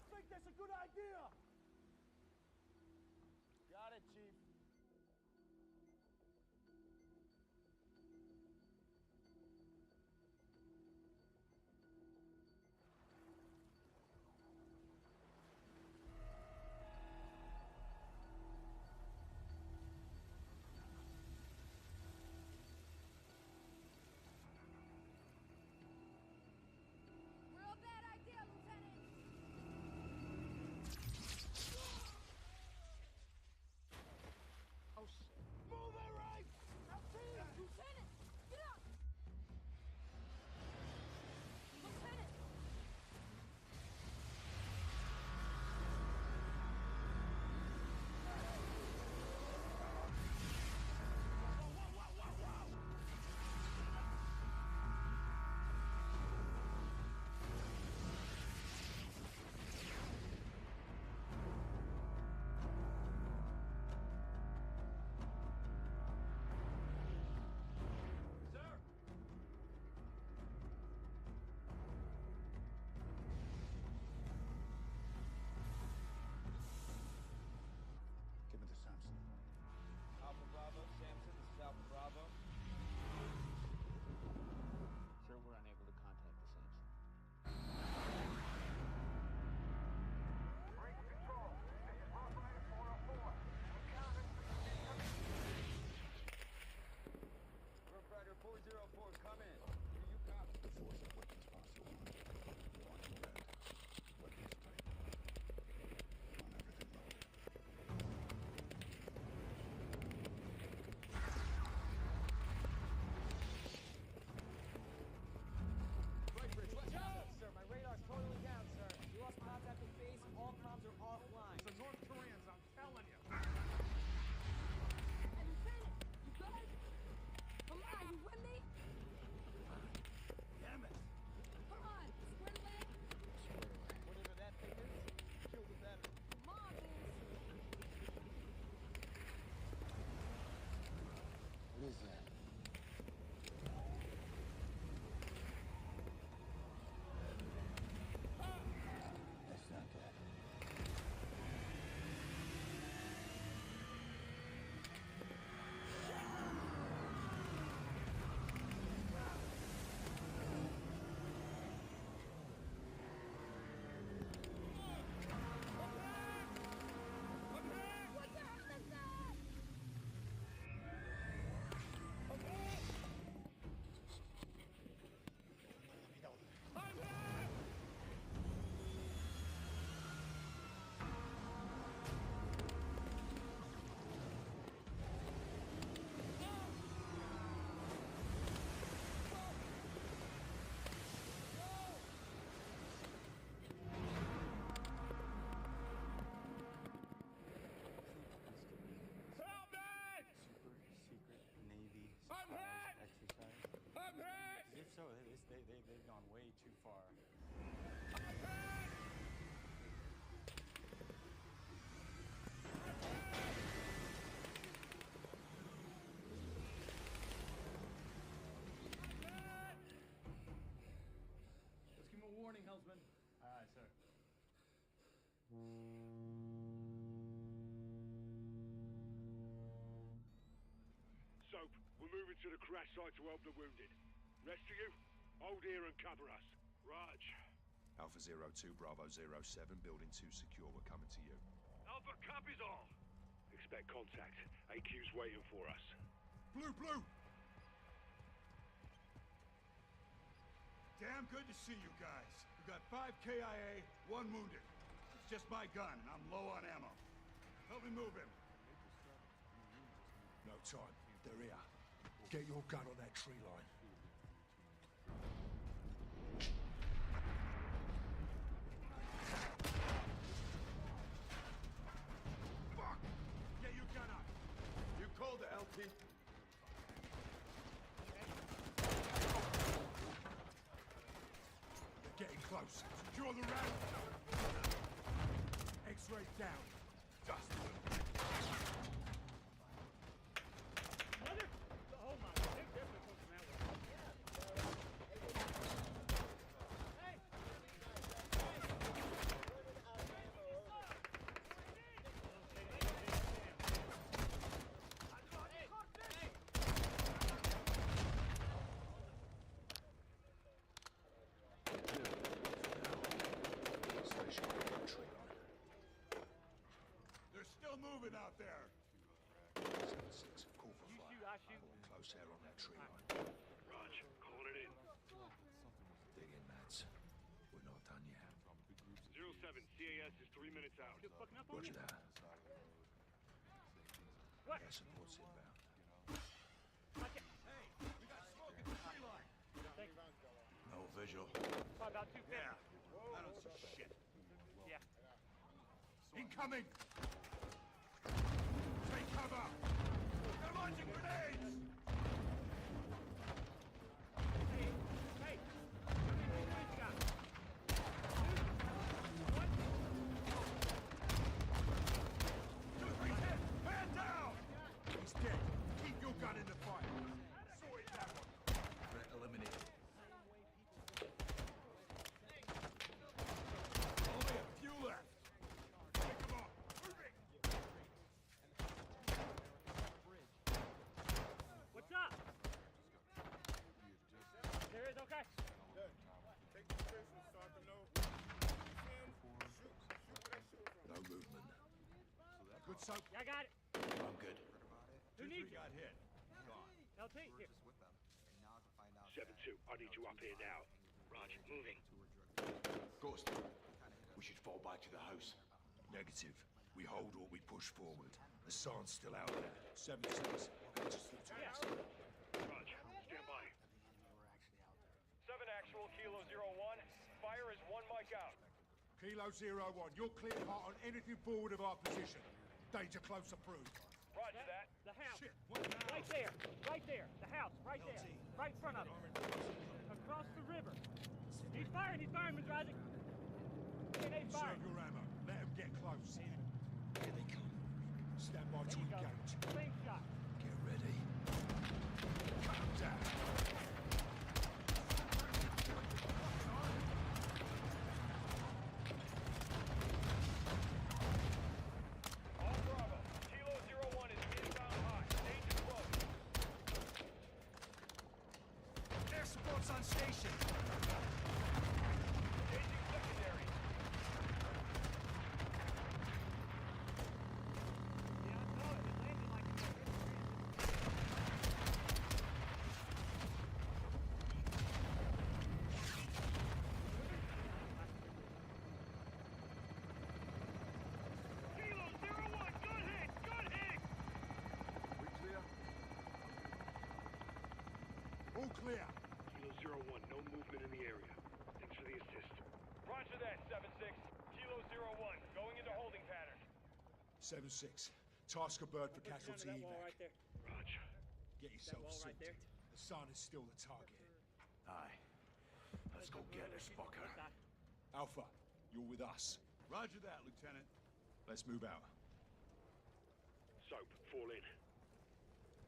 think that's a good idea! Got it, Chief. Real bad idea, Lieutenant! Oh shit. Move it right! Lieutenant! Get up! Lieutenant! Give me the Samson. Alpha Bravo, Samson, this is Alpha Bravo. Sir, we're unable to contact the Samson. Break control. This is Rough Rider 404. Encountering Rough Rider 404, come in. Do you copy? The force of weapons possible. One red. Weapons type. On everything loaded. Right, Bridge, what's up? Sir, my radar's totally down, sir. We lost contact with base, all comms are offline. The North Koreans, I'm telling you. Hey, Lieutenant! You good? Come on, you with me? Damn it. Come on, square leg! Whatever that thing is, kill the veteran. Come on, Vince! What is that? That's not good. What the hell is that? Help me! Super secret Navy I'm hit! exercise? I'm hit! If so, they've gone way too far. Let's give him a warning, Hellsman. Aye, aye, sir. Soap, we're moving to the crash site to help the wounded. Rest of you, hold here and cover us. Raj. Alpha 02, Bravo 07, building 2 secure. We're coming to you. Alpha copies all. Expect contact. AQ's waiting for us. Blue! Damn good to see you guys. We got 5 KIA, 1 wounded. It's just my gun, and I'm low on ammo. Help me move him. No time. They're here. Get your gun on that tree line. Fuck! Get your gun up. You called the LT? They're getting close. Secure the ramp. X-ray down. Dust. Oh my, they're definitely pushing that way. Hey! crosshair on that tree line. Raj, calling it in. Dig in, lads. We're not done yet. 07, CAS is 3 minutes out. You fucking up on Roger me? that. What? Air support's inbound. No visual. About 250. Yeah. I don't see shit. Yeah. Incoming! Take cover! They're launching grenades! Hey, hey. How many grenades you got? What? 2, 3, 10! Man down! He's dead. Keep your gun in the fire. Sorted that one. Threat eliminated. Only a few left. Take them off. Moving. What's up? There is, okay. Take the position, start to know. No movement. Good soap. Yeah, I got it. I'm good. Who needs it? got hit. Gone. LT, here. 7-2, I need you up here now. Raj, moving. Ghost. We should fall back to the house. Negative. We hold or we push forward. Hassan's still out there. 7-6. Yeah. Raj, stand by. 7 actual, Kilo 01. Fire is 1 mic out. Kilo 01. You're clear hot on anything forward of our position. Danger close approved. Roger that. The house. Shit, what now? Right there. Right there. The house. Right there. Right in front of it. Across the river. He's firing, Madrazi. Grenade fire. Conserve your ammo. Let them get close. Here they come. Stand by to There you go. engage. Same shot. Get ready. Cut them down. All Bravo. Kilo 01 is inbound high. Danger close. Air support's on station. Engaging secondary. Yeah, I saw it. It landed like it Kilo 01, good hit! Good hit! We clear? All clear. Kilo 01, no movement in the area. Thanks for the assist. Roger that, 7-6. Kilo 01, going into holding pattern. 7-6. Task a bird for Push down to casualty that wall evac. right there. Raj, Get yourself wall right sorted. there. Hassan is still the target. Aye. Let's go get this fucker. Alpha, you're with us. Roger that, Lieutenant. Let's move out. Soap, fall in.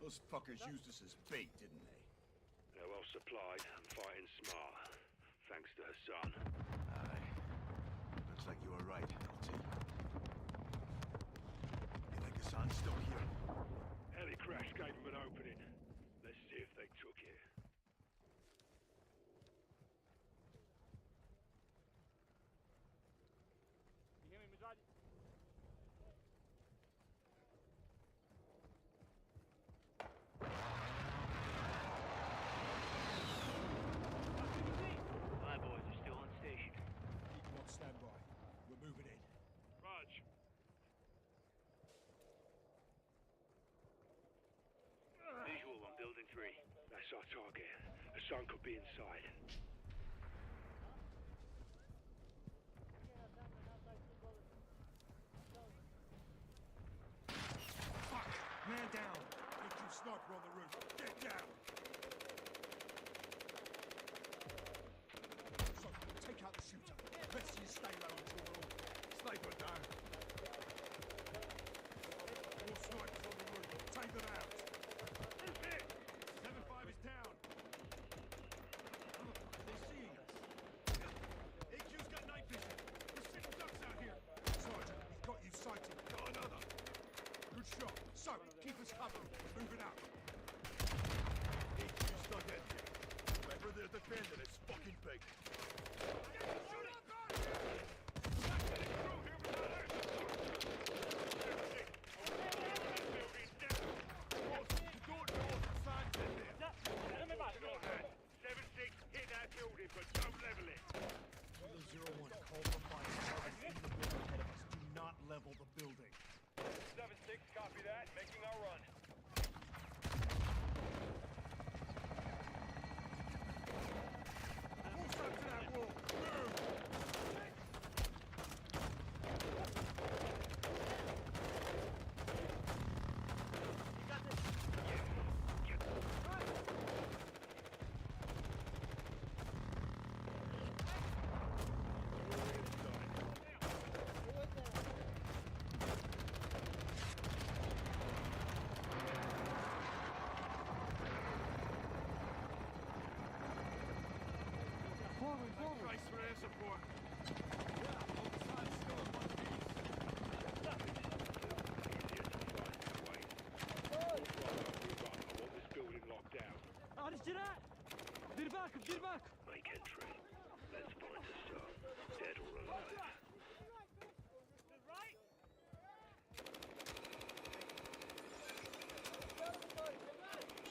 Those fuckers used us as bait, didn't they? They're well supplied and fighting smart. Thanks to Hassan. Aye. Looks like you were right, LT. You think Hassan's still here? Heli crash gave them an opening. Let's see if they took it. You hear me, Madrazi? My boys are still on station. Keep them on standby. We're moving in. Raj. Visual on building 3. That's our target. Hassan could be inside. Fuck! Man down! Get your sniper on the roof. Get down! So, take out the shooter. Rest of you stay low until we're all... Sniper down. All snipers on the roof. Take them out. Who's hit? 7-5 is down. They're seeing us. AQ's got night vision. We're sitting ducks out here. Sergeant, he's got you sighted. Got another. Good shot. So, keep us covered. Moving out. AQ's not dead yet. Whoever they're defending is fucking big. You don't know if Hassan's in Get back! Make entry. Let's find a son, dead or alive. Right?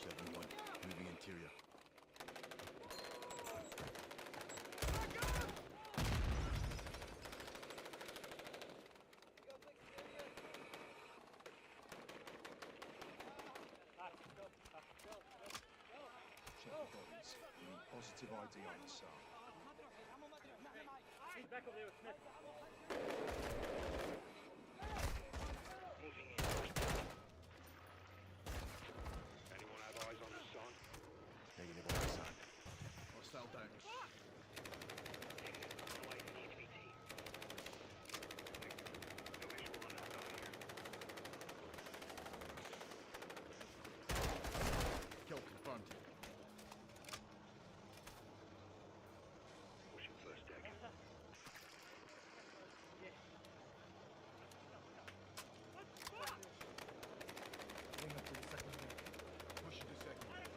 7-1, moving interior. Check the bodies. We need positive ID on the son. Back over there with Smith. Moving in. Anyone have eyes on the son? Negative on the side. Hostile down. Kill confirmed. Pushing first deck. Going up to the second deck. Pushing the second deck.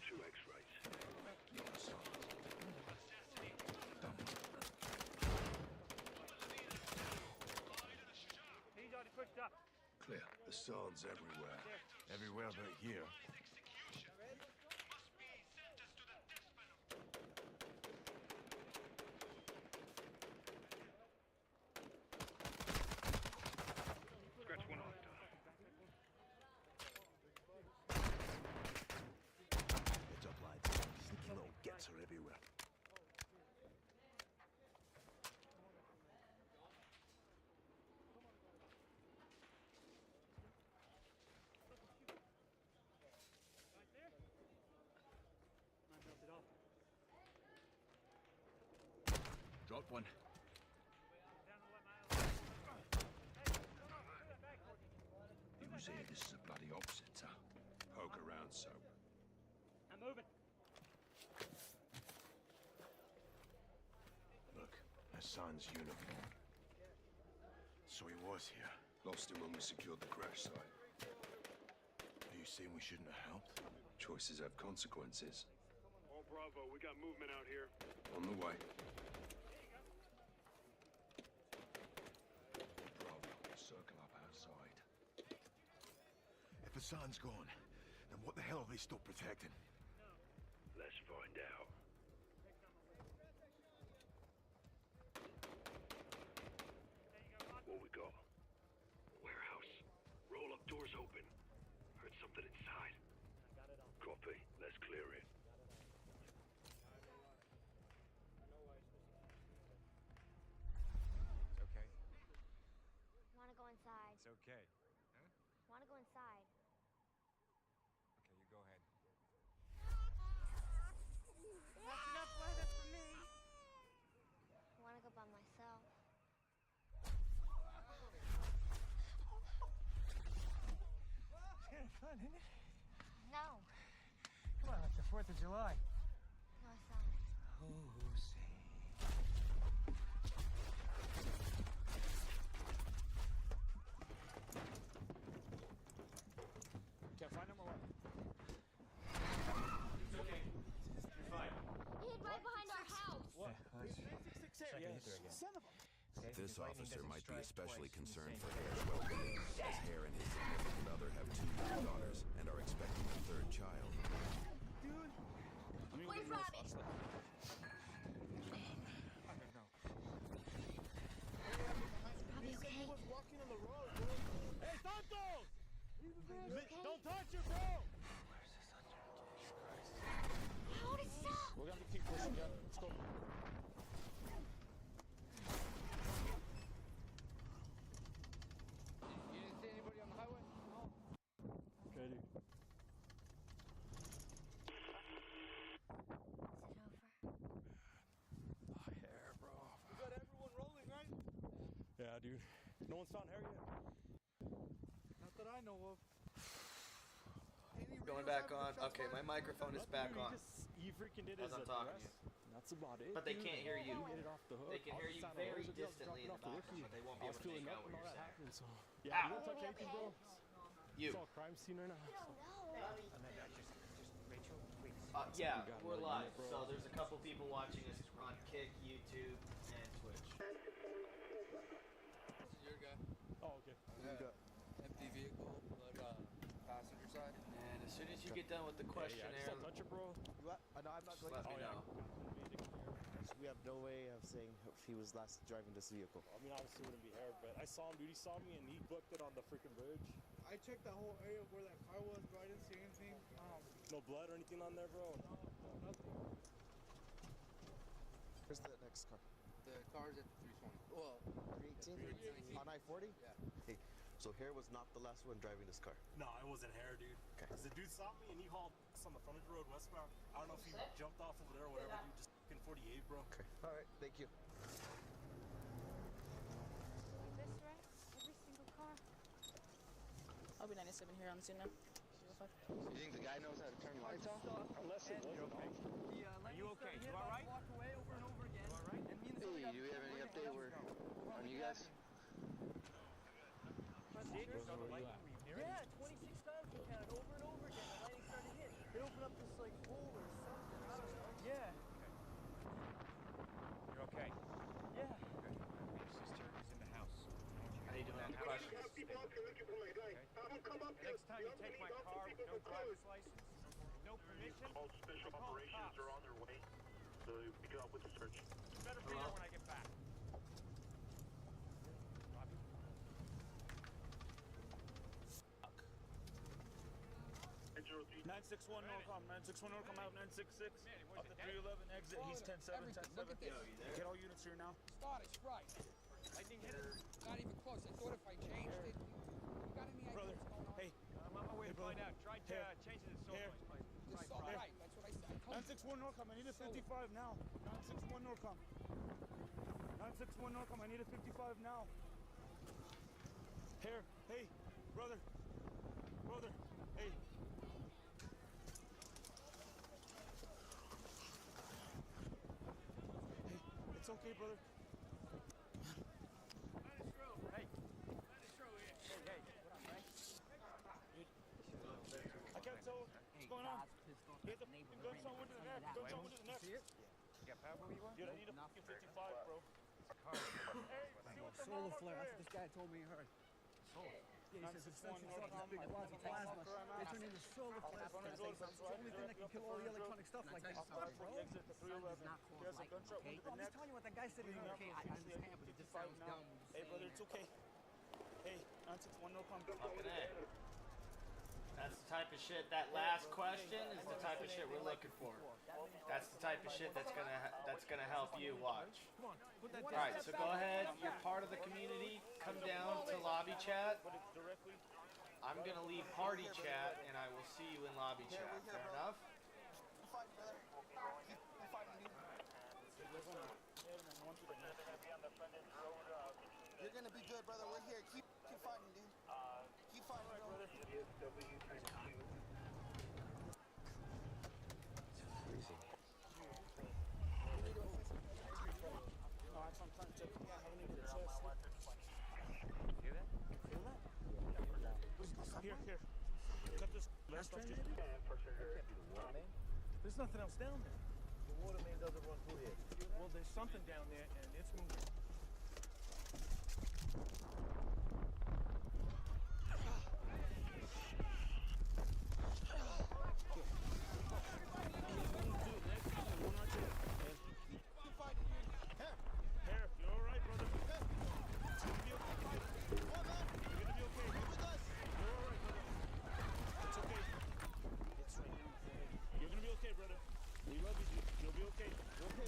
Two X-rays. He's already pushed up. Clear. The son's everywhere. Everywhere but here. Scratch one off. Heads up, lads. Sneaky little gets are everywhere. Dropped one. You say this is a bloody op center. Poke around, so. I'm moving. Look, Hassan's uniform. So he was here. Lost him when we secured the crash site. Are you saying we shouldn't have helped? Choices have consequences. All Bravo, we got movement out here. On the way. Bravo, circle up outside. If Hassan's gone, then what the hell have they stopped protecting? Let's find out. What we got? Warehouse. Roll up doors open. Heard something inside. Copy. Let's clear it. It's okay. Want to go inside? It's okay. Huh? Want to go inside? Okay, you go ahead. That's enough weather for me. Want to go by myself? It's kind of fun, isn't it? No. Come on, it's the 4th of July. No, it's not. Oh, see. Can't find number one. It's okay. You're fine. He hid right behind our house. What? Son of a... This officer might be especially concerned for Hare's well-being, as Hare and his significant other have 2 young daughters and are expecting a 3rd child. Where's Robbie? I don't know. Robbie, okay? Walking on the road, bro. Hey, Santos! Okay? Don't touch it, bro! How did it stop? We're gonna keep pushing, yeah. Let's go. You didn't see anybody on the highway? No. Okay, dude. one's found Harry yet? Not that I know of. Going back on. Okay, my microphone is back on. He freaking did As his I'm talking to address. you. That's about it. But they dude. can't hear you. Get it off the hook. They can hear you very distantly in the background, but they won't be able to make out what you're saying. So, yeah, Ow. you don't touch anything, bro. You. It's all crime scene right now. Yeah, we're live. So there's a couple people watching us on Kick, YouTube, and Twitch. Your guy. Oh, okay. Empty vehicle, but passenger side. And as soon as you get done with the questionnaire, Just don't touch it, bro. No, I'm not just going let me know. We have no way of saying if he was last driving this vehicle. I mean, obviously it wouldn't be Harry, but I saw him, dude. He saw me, and he booked it on the freaking bridge. I checked that whole area where that car was, but I didn't see anything. No blood or anything on there, bro? No, nothing. Where's the next car? The car's at the 320. Well, 318? On I-40? Yeah. Hey, so Harry was not the last one driving this car. No, it wasn't Harry, dude. Okay. Cause the dude saw me and he hauled us on the front of the road westbound. I don't know if he jumped off over there or whatever, dude. Just fucking 48, bro. Okay. All right. Thank you. This right? Every single car. I'll be 97 here on the scene now. You think the guy knows how to turn lights off? Unless it wasn't off. Are you okay? You all right? Walk away over and over again. All right. And me and the Hey, do we have any update on you guys? Yeah, 26 times we counted over and over again. The lighting started to hit. It opened up this like hole or something. I don't know. Yeah. You're okay? Yeah. Good. Your sister is in the house. How you doing? Questions? Next time you take my car with no driver's license, no permission, All special operations are on their way, so we can help with the search. You better be there when I get back. Robbie? 961 Norcom, 961 Norcom out 966. Up to 311 exit, he's 10-7, 10-7. Get all units here now. Start us right. Lightning hit it? Not even close. I thought if I changed it, you got any Brother, hey. I'm on my way to find out. Try changing the soul noise plate. Just all right. That's what I said. 961 Norcom, I need a 55 now. 961 Norcom. 961 Norcom, I need a 55 now. Here, hey, brother. Brother, hey. Hey, it's okay, brother. Hey. Hey. What up, Frank? I can't tell what's going on. He has a fucking gun somewhere to the neck. Gun somewhere to the neck. See it? You got power where you are? Dude, I need a fucking 55, bro. Car. Hey, see what the Solar hell flare. up That's what this guy told me he heard. Solar. Yeah, he says essentially something big clouds of plasma. They turn into solar flares. It's the only thing that can kill all the electronic stuff like this. Bro. There's a gunshot wound to the I'm neck. just telling you what that guy said. Okay, I understand, but it just sounds dumb. Hey, brother, it's okay. Hey, 961 Norcom. Fucking A. That's the type of shit. That last question is the type of shit we're looking for. That's the type of shit that's gonna help you watch. All right, so go ahead. You're part of the community. Come down to lobby chat. I'm gonna leave party chat, and I will see you in lobby chat. Fair enough? You're gonna be good, brother. We're here. Keep fighting, dude. Keep fighting, brother. Here. Cut this. That's maybe? There's nothing else down there. The water main doesn't run through here. Well, there's something down there, and it's moving. Here, you all right, brother? It's gonna be okay. You're gonna be okay. You're all right, brother. It's okay. It's right here. You're gonna be okay, brother. We love you, dude. You'll be okay. You're okay.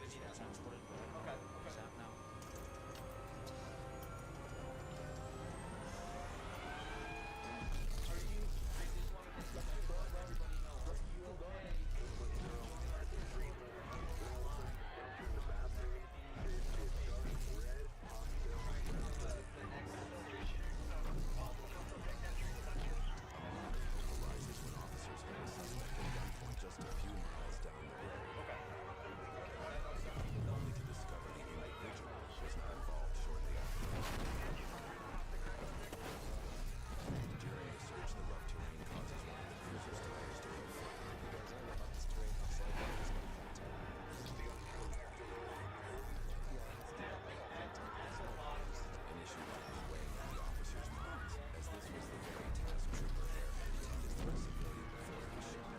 we need that. transported. Okay, okay. Zap now. Are you, I just want to let everybody know, are you okay? Arises when officers hold a suspect at gunpoint just a few miles down the road. Only to discover the individual was not involved shortly after. During the search, the rough terrain causes one of the cruiser's tires to go flat. You guys don't know about this terrain, how slow it is going to flat tire. An issue likely weighing on the officers' minds, as this was the very task Trooper Hare had intended for a civilian before he was shot.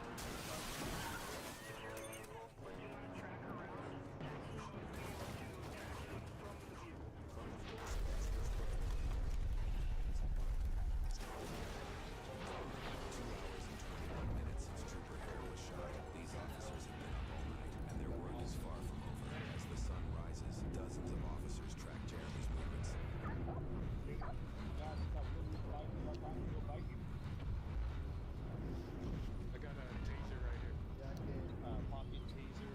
Since Trooper Hare was shot, these officers have been up all night, and their work is far from over. As the sun rises, dozens of officers track Jeremy's movements. I got a taser right here. Pocket taser.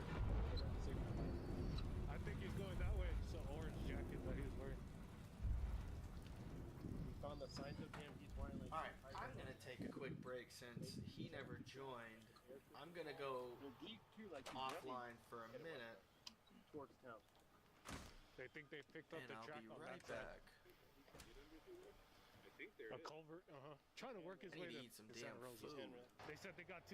I think he's going that way. It's an orange jacket that he was wearing. We found the signs of him. He's wearing like. Alright, I'm gonna take a quick break since he never joined. I'm gonna go offline for a minute, Towards town. They think they picked up and the I'll track be on right that back. side. A culvert, trying to work his I way need to to eat some Santa damn Rosa. food. They said they got two.